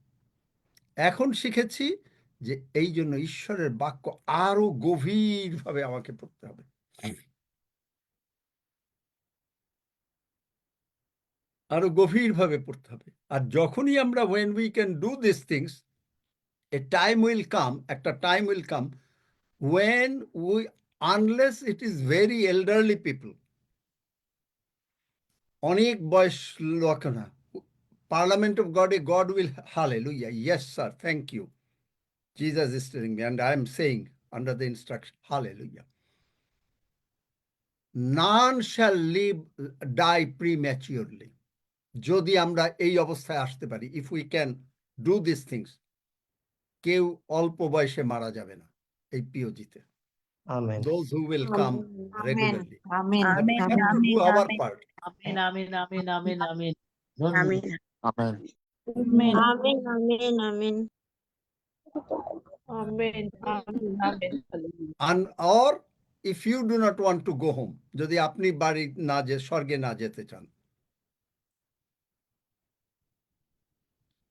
এখন শিখেছি যে এই জন্য ঈশ্বরের বাক্য আরো গভীরভাবে আমাকে পড়তে হবে। আরো গভীরভাবে পড়তে হবে। আর যখনই আমরা when we can do these things, a time will come, একটা time will come when we, unless it is very elderly people, অনেক বয়স লোক না, Parliament of God, God will, hallelujah, yes sir, thank you. Jesus is telling me and I am saying under the instruction, hallelujah. None shall die prematurely. যদি আমরা এই অবস্থায় আসতে পারি, if we can do these things, কেউ অল্প বয়সে মারা যাবে না এই পিওজিতে। আমেন। Those who will come regularly. আমিন But we have to do our part. আমিন আমিন আমিন আমিন আমিন আমিন Amen. আমিন আমিন আমিন আমিন আমিন আমিন And or if you do not want to go home, যদি আপনি বাড়ি না যে স্বর্গে না যেতে চান,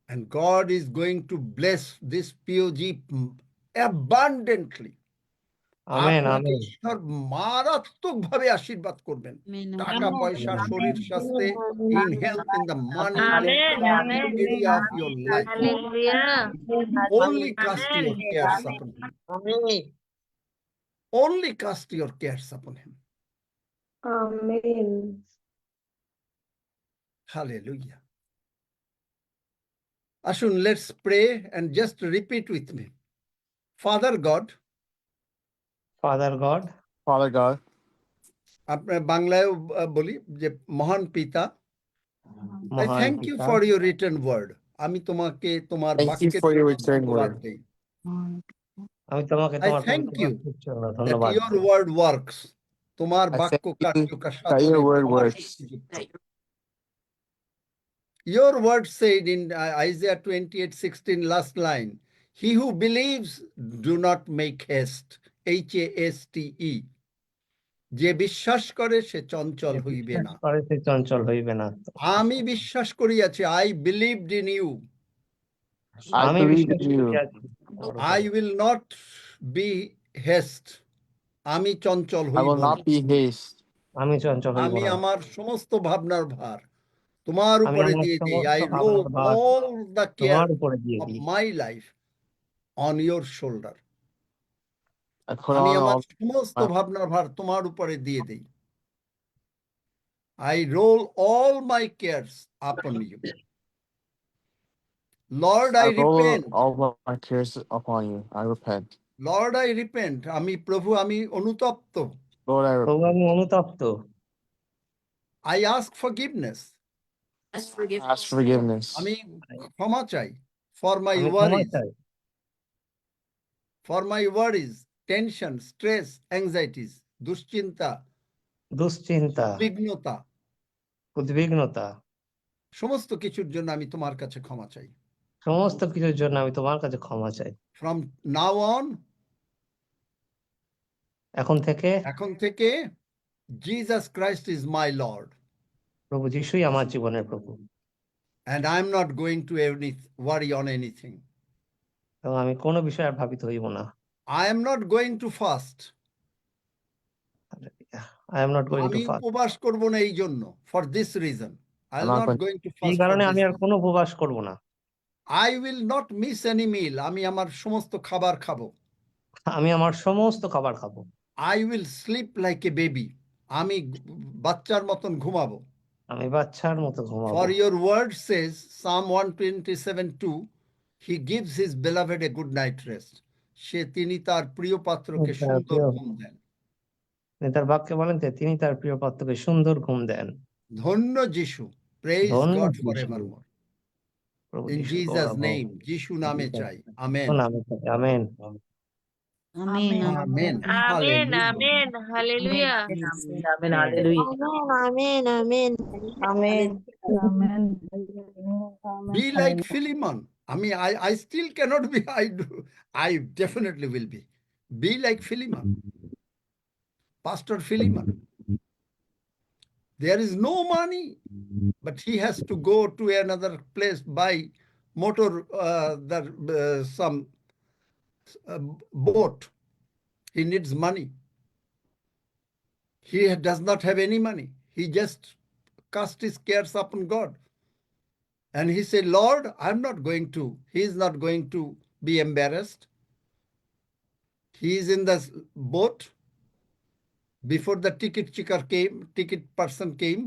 and God is going to bless this POG abundantly. Amen আপনাকে আমেন ঈশ্বর মারাত্মকভাবে আশীর্বাদ করবেন, টাকা পয়সা, শরীর স্বাস্থ্যে, in health, in the money, in every area of your life. Only cast your cares upon him. Amin. Only cast your cares upon him. Amin Hallelujah. Ashun, let's pray and just repeat with me. Father God, father god, Father God, আপনার বাংলায়ও বলি যে মহান পিতা, I মহান thank you পিতা, for your written word. আমি তোমাকে তোমার thank you বাক্যের for your জন্য return ধন্যবাদ word. দেই। আমি তোমাকে I তোমার thank পবিত্র you বাক্যের জন্য that ধন্যবাদ your দিই। word works. তোমার I বাক্য thank you কার্যকর that সাধনে your word তোমার works. শক্তিযুক্ত। Your word said in Isaiah 28:16, last line, he who believes do not make haste, HASTE. যে বিশ্বাস করে সে চঞ্চল হইবে বিশ্বাস না। করে সে চঞ্চল হইবে না। আমি বিশ্বাস করিয়াছি, I believed in you. I আমি believe বিশ্বাস in you. করিয়াছি। I will not be haste. আমি চঞ্চল I হইব will না। not be haste. আমি চঞ্চল হইব আমি না। আমার সমস্ত ভাবনার ভার তোমার আমি উপরে আমার দিয়ে দিই। সমস্ত I roll ভাবনার ভার all the care তোমার উপরে দিয়ে of দিই। my life on your shoulder. I put আমি on আমার all সমস্ত my- ভাবনার ভার তোমার উপরে দিয়ে দিই। I roll all my cares upon you. Lord, I I roll repent. all my cares upon you. I repent. Lord, I repent. আমি প্রভু, আমি অনুতপ্ত। Lord, I তবু repent. আমি অনুতপ্ত। I ask forgiveness. Ask forgiveness. আমি ক্ষমা চাই for my আমি ক্ষমা worries, চাই for my worries, tension, stress, anxieties, দুশ্চিন্তা, দুশ্চিন্তা, বিঘ্নতা, উদ্বিগ্নতা, সমস্ত কিছুর জন্য আমি তোমার কাছে ক্ষমা চাই। সমস্ত কিছুর জন্য আমি তোমার কাছে ক্ষমা চাই। From now on, এখন থেকে Jesus Christ is my Lord, প্রভু যিশুই আমার জীবনের প্রভু, and I'm not going to worry on anything. এবং আমি কোনো বিষয়ে আর ভাবিত হইব না। I am not going to fast. I am not going to আমি fast. উপবাস করব না এই জন্য, for this reason. I'm not not going- going to এই fast for কারণে this আমি আর reason. কোনো উপবাস করব না। I will not miss any meal. আমি আমার সমস্ত খাবার খাবো। আমি আমার সমস্ত খাবার খাবো। I will sleep like a baby. আমি বাচ্চার মতন ঘুমাবো। আমি বাচ্চার মতো ঘুমাবো। For your word says, Psalm 127:2, He gives his beloved a good night rest. তিনি তার প্রিয় পাত্রকে তার সুন্দর প্রিয় ঘুম দেন। তার বাক্যে বলেন যে তিনি তার প্রিয় পাত্রকে সুন্দর ঘুম দেন। ধন্য যিশু, প্রেইজ ধন্য গড যিশু। ফরএভারমোর। প্রভু ইন যিশু জিসাস গৌরব হোক। নেম, যিশু নামে চাই, amen. Amen. Amen. Amen, Amen, hallelujah. amen, hallelujah. Amen. Amen. Hallelujah. Amen, amen, amen. Amen. Be like Philemon. I still cannot be, I definitely will be. Be like Philemon, Pastor Philemon. There is no money, but he has to go to another place, buy some boat. He needs money. He does not have any money. He just cast his cares upon God. And he said, Lord, he is not going to be embarrassed. He is in the boat. Before the ticket person came,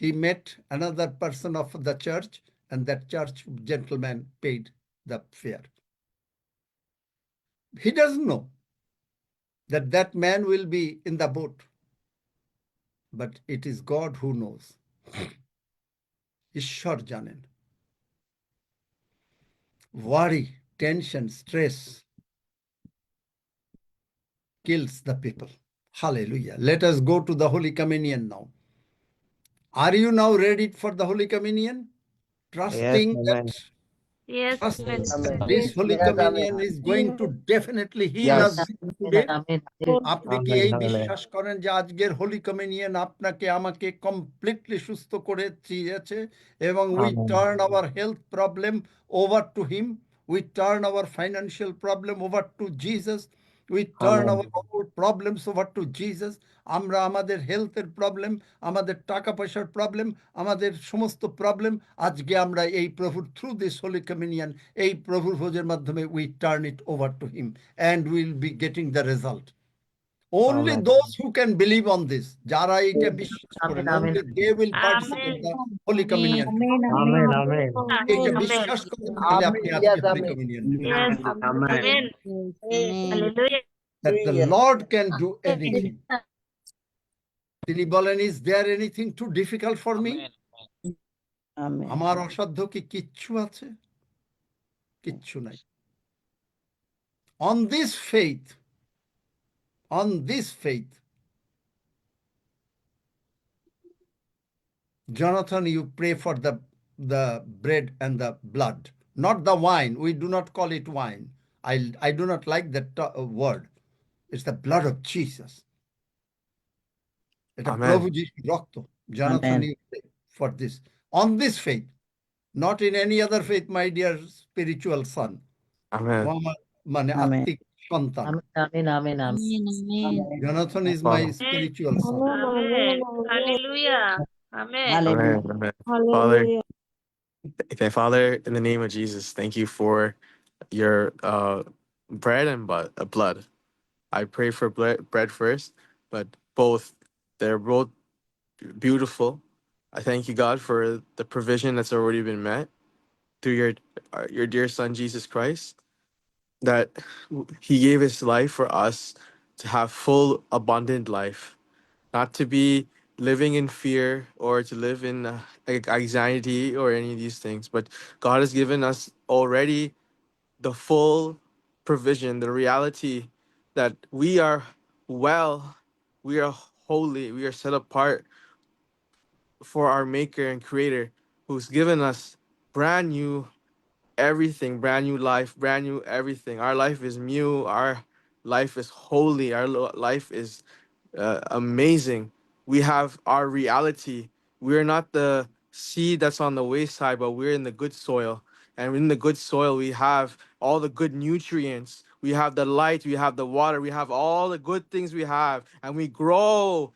he met another person of the church, and that church gentleman paid the fare. He doesn't know that that man will be in the boat, but it is God who knows. ঈশ্বর জানেন। Worry, tension, stress kills the people. Hallelujah. Let us go to the Holy Communion now. Are you now ready for the Holy Communion? Trusting that Yes, trusting amen. that this Holy Yes, Communion is going to definitely heal us Yes. today. Amen. আপনি কি এই বিশ্বাস করেন যে আজকের Holi communion আপনাকে আমাকে completely সুস্থ করে দিয়েছে এবং we Amen. Turn our health problem over to him, we turn our financial problem over to Jesus, we turn Amen. Our all problems over to Jesus. আমরা আমাদের হেলথের প্রবলেম, আমাদের টাকা পয়সার প্রবলেম, আমাদের সমস্ত প্রবলেম আজকে আমরা এই প্রভুর থ্রু দিস হোলি কমিউনিয়ন, এই প্রভুর ভোজের মাধ্যমে we turn it over to him and will be getting the result. Only Amen. those who can believe on this, যারা এটা বিশ্বাস করেন, Amen. only they will participate the Holy Communion. Amen. Amen. এটা Amen. বিশ্বাস করেন তাহলে আপনি Amen. আজকে Yes, Holy amen. Communion নেবেন। Yes, amen, hallelujah. That the Lord can do anything. তিনি বলেন, is there anything too difficult for me? Amen. আমার অসাধ্য কি কিচ্ছু আছে? কিচ্ছু নাই। On this faith, Jonathan, you pray for the bread and the blood, not the wine. We do not call it wine. I do not like that word. It's the blood of Jesus. It's a Amen. Prabhu Jishu's রক্ত. Jonathan, Amen. you pray for this. On this faith, not in any other faith, my dear spiritual son. Amen. মানে Amen. আত্মিক সন্তান। Amen. Amen. Amen. Jonathan is my Father. spiritual son. Amen, hallelujah, amen. Hallelujah. Amen. Amen. Father, in the name of Jesus, thank you for your bread and blood. I pray for bread first, but they're both beautiful. I thank you, God, for the provision that's already been met through your dear Son Jesus Christ, that He gave His life for us to have full, abundant life, not to be living in fear or to live in anxiety or any of these things. But God has given us already the full provision, the reality that we are well, we are holy, we are set apart for our Maker and Creator, who's given us brand new everything, brand new life, brand new everything. Our life is new, our life is holy, our life is amazing. We have our reality. We're not the seed that's on the wayside, but we're in the good soil. And in the good soil, we have all the good nutrients. We have the light, we have the water, we have all the good things we have. And we grow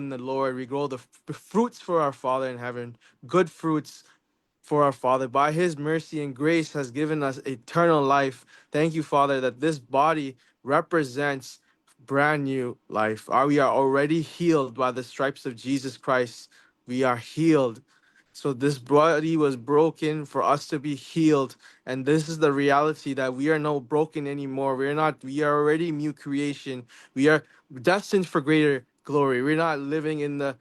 in the Lord. We grow the fruits for our Father in heaven, good fruits for our Father. By His mercy and grace has given us eternal life. Thank you, Father, that this body represents brand new life. We are already healed by the stripes of Jesus Christ. We are healed. So this body was broken for us to be healed. And this is the reality that we are not broken anymore. We are already new creation. We are destined for greater glory. We're not living in the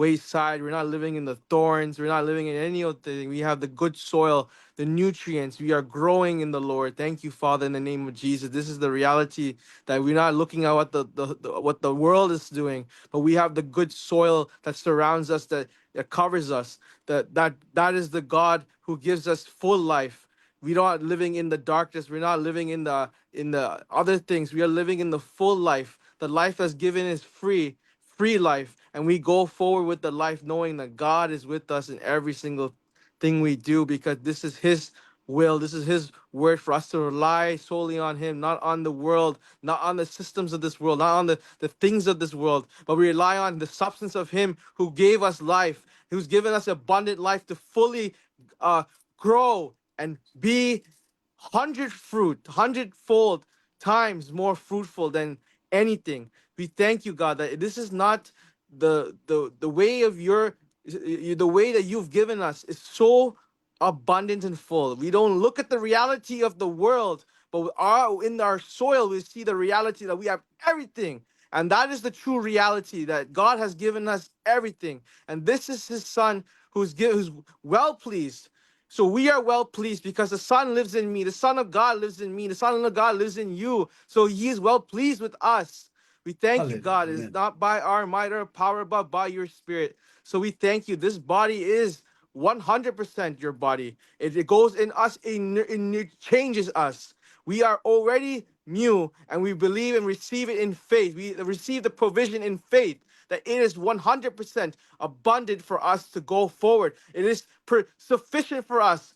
wayside. We're not living in the thorns. We're not living in any other thing. We have the good soil, the nutrients. We are growing in the Lord. Thank you, Father, in the name of Jesus. This is the reality that we're not looking at what the world is doing, but we have the good soil that surrounds us, that covers us. That is the God who gives us full life. We're not living in the darkness. We're not living in the other things. We are living in the full life. The life that's given is free life, and we go forward with the life knowing that God is with us in every single thing we do, because this is his will. This is his word for us to rely solely on him, not on the world, not on the systems of this world, not on the things of this world, but we rely on the substance of him who gave us life, who's given us abundant life to fully grow and be hundredfold times more fruitful than anything. We thank you, God, that this is not the way of the way that you've given us is so abundant and full. We don't look at the reality of the world, but in our soil we see the reality that we have everything. And that is the true reality, that God has given us everything. And this is his son who's well pleased. So we are well pleased because the Son lives in me. The Son of God lives in me. The Son of God lives in you. So he is well pleased with us. We thank you, Hallelujah. God. It is Amen. not by our might or power, but by your spirit. So we thank you. This body is 100% your body. It goes in us, it changes us. We are already new, and we believe and receive it in faith. We receive the provision in faith that it is 100% abundant for us to go forward. It is sufficient for us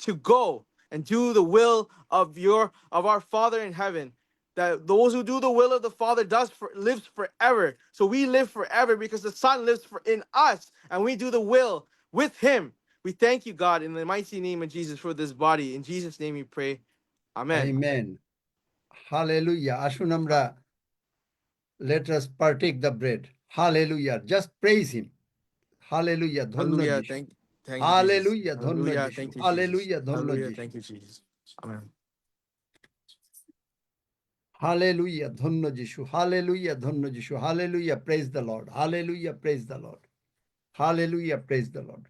to go and do the will of our Father in heaven. That those who do the will of the Father lives forever. So we live forever because the Son lives in us, and we do the will with him. We thank you, God, in the mighty name of Jesus for this body. In Jesus' name we pray. Amen. Amen. Hallelujah. আসুন আমরা let us partake the bread. Hallelujah. Just praise him. Hallelujah. ধন্য Hallelujah. যিশু। Thank you, Jesus. Hallelujah. ধন্য Hallelujah. যিশু। Thank you, Jesus. Hallelujah. ধন্য Hallelujah. যিশু। Thank you, Jesus. Amen. Hallelujah. ধন্য যিশু। Hallelujah. ধন্য যিশু। Hallelujah. Praise the Lord. Hallelujah. Praise the Lord. Hallelujah. Praise the Lord.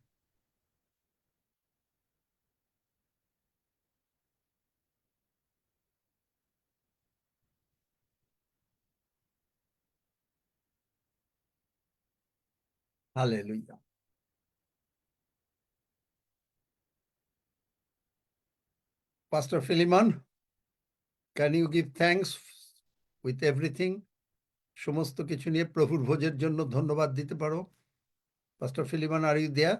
Hallelujah. Pastor Philemon, can you give thanks with everything? সমস্ত কিছু নিয়ে প্রভুর ভোজের জন্য ধন্যবাদ দিতে পারো? Pastor Philemon, are you there?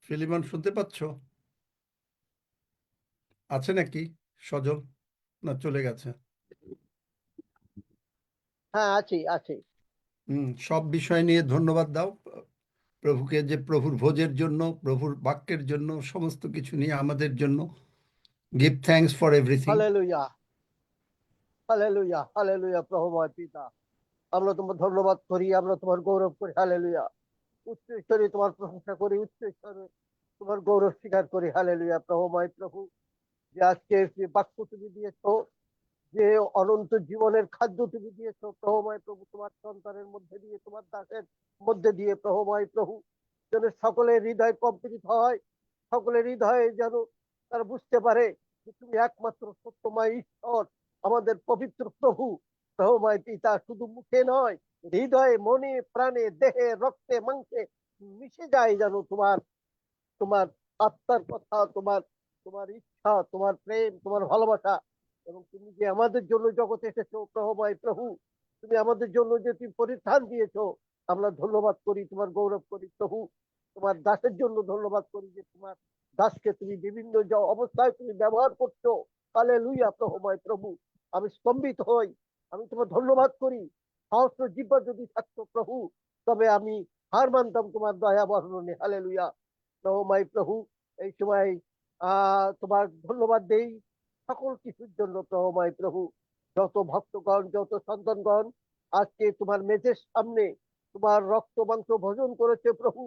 Philemon, শুনতে পাচ্ছ? আছে নাকি সজল? না চলে গেছে? হ্যাঁ আছি আছি। সব বিষয় নিয়ে ধন্যবাদ দাও প্রভুকে, যে প্রভুর ভোজের জন্য, প্রভুর বাক্যের জন্য, সমস্ত কিছু নিয়ে আমাদের জন্য। Give thanks for everything. Hallelujah hallelujah hallelujah. প্রভুময় পিতা, আমরা তোমার ধন্যবাদ করি, আমরা তোমার গৌরব করি। হালেলুয়া। উচ্চ ঈশ্বরে তোমার প্রশংসা করি, উচ্চ ঈশ্বরে তোমার গৌরব স্বীকার করি। হালেলুয়া। প্রভুময় প্রভু, যে আজকে যে বাক্য তুমি দিয়েছো, যে অনন্ত জীবনের খাদ্য তুমি দিয়েছো প্রভুময় প্রভু, তোমার সন্তানের মধ্যে দিয়ে, তোমার দাসের মধ্যে দিয়ে প্রভুময় প্রভু, যেন সকলের হৃদয় কম্পিত হয়, সকলের হৃদয়ে যেন তারা বুঝতে পারে যে তুমি একমাত্র সত্যময় ঈশ্বর, আমাদের পবিত্র প্রভু। প্রভুময় পিতা, শুধু মুখে নয়, হৃদয়ে, মনে, প্রাণে, দেহে, রক্তে, মাংসে মিশে যায় যেন তোমার তোমার আত্মার কথা, তোমার তোমার ইচ্ছা, তোমার প্রেম, তোমার ভালোবাসা। এবং তুমি যে আমাদের জন্য জগতে এসেছো প্রভুময় প্রভু, তুমি আমাদের জন্য যে তুমি পরিত্রাণ দিয়েছো, আমরা ধন্যবাদ করি, তোমার গৌরব করি প্রভু। তোমার দাসের জন্য ধন্যবাদ করি যে তোমার দাসকে তুমি বিভিন্ন অবস্থায় তুমি ব্যবহার করছো। হালেলুয়া। প্রভুময় প্রভু, আমি স্তম্ভিত হই, আমি তোমার ধন্যবাদ করি। সহস্র জিহ্বা যদি থাকতো প্রভু, তবে আমি হার মানতাম তোমার দয়া বর্ণনে। হালেলুয়া। প্রভুময় প্রভু, এই সময় তোমার ধন্যবাদ দেই সকল কিছুর জন্য প্রভুময় প্রভু। যত ভক্তগণ, যত সন্তানগণ আজকে তোমার মেজের সামনে তোমার রক্ত মাংস ভোজন করেছে প্রভু,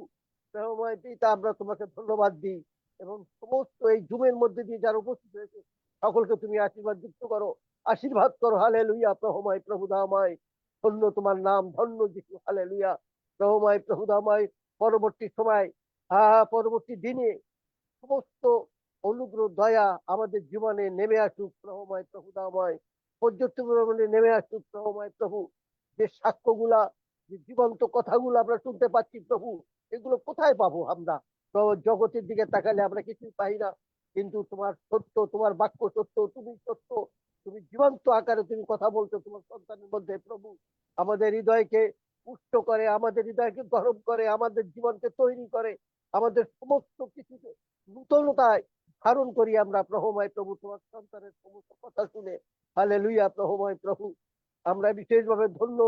প্রেমময় পিতা, আমরা তোমাকে ধন্যবাদ দিই। এবং সমস্ত এই জুমের মধ্যে দিয়ে যারা উপস্থিত হয়েছে সকলকে তুমি আশীর্বাদ যুক্ত করো, আশীর্বাদ করো। হালেলুয়া প্রভুময় প্রভুদাময়, ধন্য তোমার নাম, ধন্য যিশু। হালেলুয়া প্রভুময় প্রভুদাময়। পরবর্তী সময় পরবর্তী দিনে সমস্ত অনুগ্রহ দয়া আমাদের জীবনে নেমে আসুক প্রভুময় প্রভুদাময়, পর্যটন নেমে আসুক প্রভুময় প্রভু। যে সাক্ষ্যগুলা, যে জীবন্ত কথাগুলো আমরা শুনতে পাচ্ছি প্রভু, এগুলো কোথায় পাবো আমরা? প্রভু, জগতের দিকে তাকালে আমরা কিছুই পাই না, কিন্তু তোমার সত্য, তোমার বাক্য সত্য, তুমি সত্য, তুমি জীবন্ত আকারে তুমি কথা বলছো তোমার সন্তানের মধ্যে প্রভু। আমাদের হৃদয়কে পুষ্ট করে, আমাদের হৃদয়কে গরম করে, আমাদের জীবনকে তৈরি করে, আমাদের সমস্ত কিছুকে নূতনতায় ধারণ করি আমরা প্রভুময় প্রভু তোমার সন্তানের সমস্ত কথা শুনে। হালেলুয়া প্রভুময় প্রভু। আমরা বিশেষভাবে ধন্য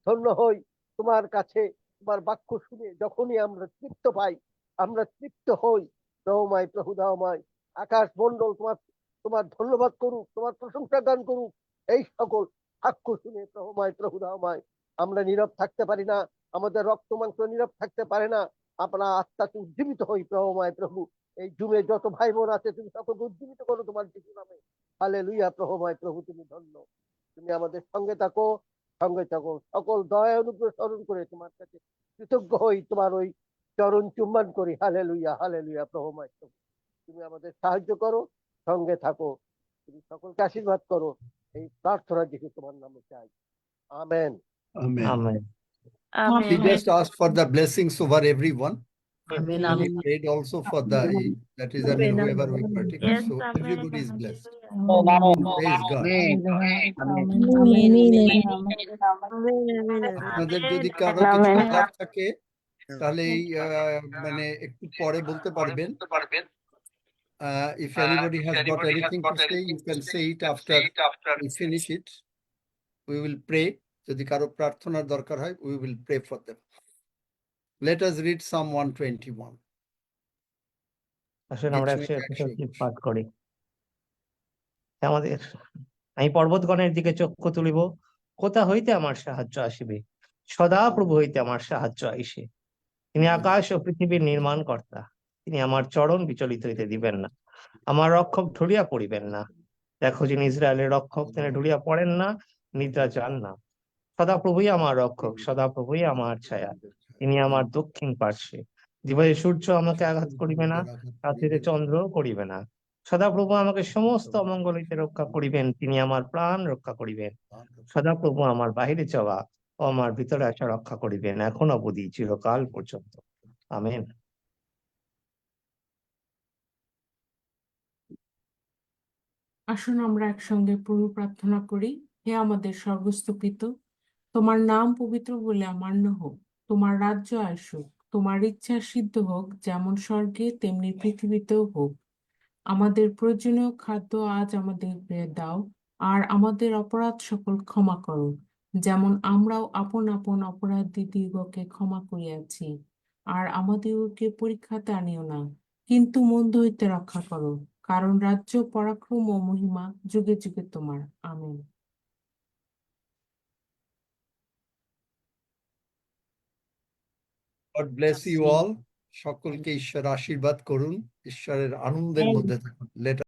ধন্য হই তোমার কাছে, তোমার বাক্য শুনে যখনই আমরা তৃপ্ত পাই, আমরা তৃপ্ত হই প্রভুময় প্রভু দাওময়। আকাশ মন্ডল তোমার তোমার ধন্যবাদ করুক, তোমার প্রশংসা গান করুক এই সকল সাক্ষ্য শুনে প্রভুময় প্রভু দাওময়। আমরা নীরব থাকতে পারি না, আমাদের রক্ত মাংস নীরব থাকতে পারে না, আপনার আত্মাকে উজ্জীবিত হই প্রভুময় প্রভু। এই জুমে যত ভাই বোন আছে তুমি সকলকে উজ্জীবিত করো তোমার যিশু নামে। হালেলুয়া প্রভুময় প্রভু, তুমি ধন্য, তুমি আমাদের সঙ্গে থাকো, সঙ্গে থাকো। সকল দয়া অনুগ্রহ স্মরণ করে তোমার কাছে কৃতজ্ঞ হই, তোমার ওই চরণ চুম্বন করি। হালেলুয়া হালেলুয়া প্রভুময় প্রভু, তুমি আমাদের সাহায্য করো, সঙ্গে থাকো, তুমি সকলকে আশীর্বাদ করো। এই প্রার্থনা যিশু তোমার নামে চাই, amen. Amen. Amen. We just asked for the blessings over everyone. Amen. And we Amen. prayed also for the, that is, I mean, whoever we particular. So everybody is blessed. Praise God. আপনাদের যদি কারো কিছু বলার থাকে তাহলে এই মানে একটু পরে বলতে পারবেন। If anybody has got anything to say, you can say it after we finish it. We will pray. যদি কারো প্রার্থনার দরকার হয়, we will pray for them. Let us read Psalm 121. আসলে আমরা Each week 121 পাঠ করি। আমাদের আমি পর্বতগণের দিকে চক্ষু তুলিব, কোথা হইতে আমার সাহায্য আসিবে? সদা প্রভু হইতে আমার সাহায্য আইসে। তিনি আকাশ ও পৃথিবীর নির্মাণ কর্তা, তিনি আমার চরণ বিচলিত হইতে দিবেন না, আমার রক্ষক ঢুলিয়া পড়িবেন না। দেখো, যিনি ইসরায়েলের রক্ষক, তিনি ঢুলিয়া পড়েন না, নিদ্রা যান না। সদা প্রভুই আমার রক্ষক, সদা প্রভুই আমার ছায়া, তিনি আমার দক্ষিণ পার্শ্বে। দিবসে সূর্য আমাকে আঘাত করিবে না, রাত্রিতে চন্দ্র করিবে না। সদাপ্রভু আমাকে সমস্ত অমঙ্গল হইতে রক্ষা করিবেন, তিনি আমার প্রাণ রক্ষা করিবেন। সদাপ্রভু আমার বাহিরে যাওয়া ও আমার ভিতরে আসা রক্ষা করিবেন, এখন অবধি চিরকাল পর্যন্ত। আমেন। আসুন আমরা একসঙ্গে প্রভু প্রার্থনা করি। হে আমাদের স্বর্গস্থ পিতা, তোমার নাম পবিত্র বলে মান্য হোক, তোমার রাজ্য আসুক, তোমার ইচ্ছা সিদ্ধ হোক, যেমন স্বর্গে তেমনি পৃথিবীতেও হোক। আমাদের প্রয়োজনীয় খাদ্য আজ আমাদের দাও, আর আমাদের অপরাধ সকল ক্ষমা করো, যেমন আমরাও আপন আপন অপরাধীদিগকে ক্ষমা করিয়াছি। আর আমাদিগকে পরীক্ষাতে আনিও না, কিন্তু মন্দ হইতে রক্ষা করো, কারণ রাজ্য, পরাক্রম ও মহিমা যুগে যুগে তোমার। Amen. God bless you all. সকলকে ঈশ্বর আশীর্বাদ করুন, ঈশ্বরের আনন্দের মধ্যে থাকুন। Let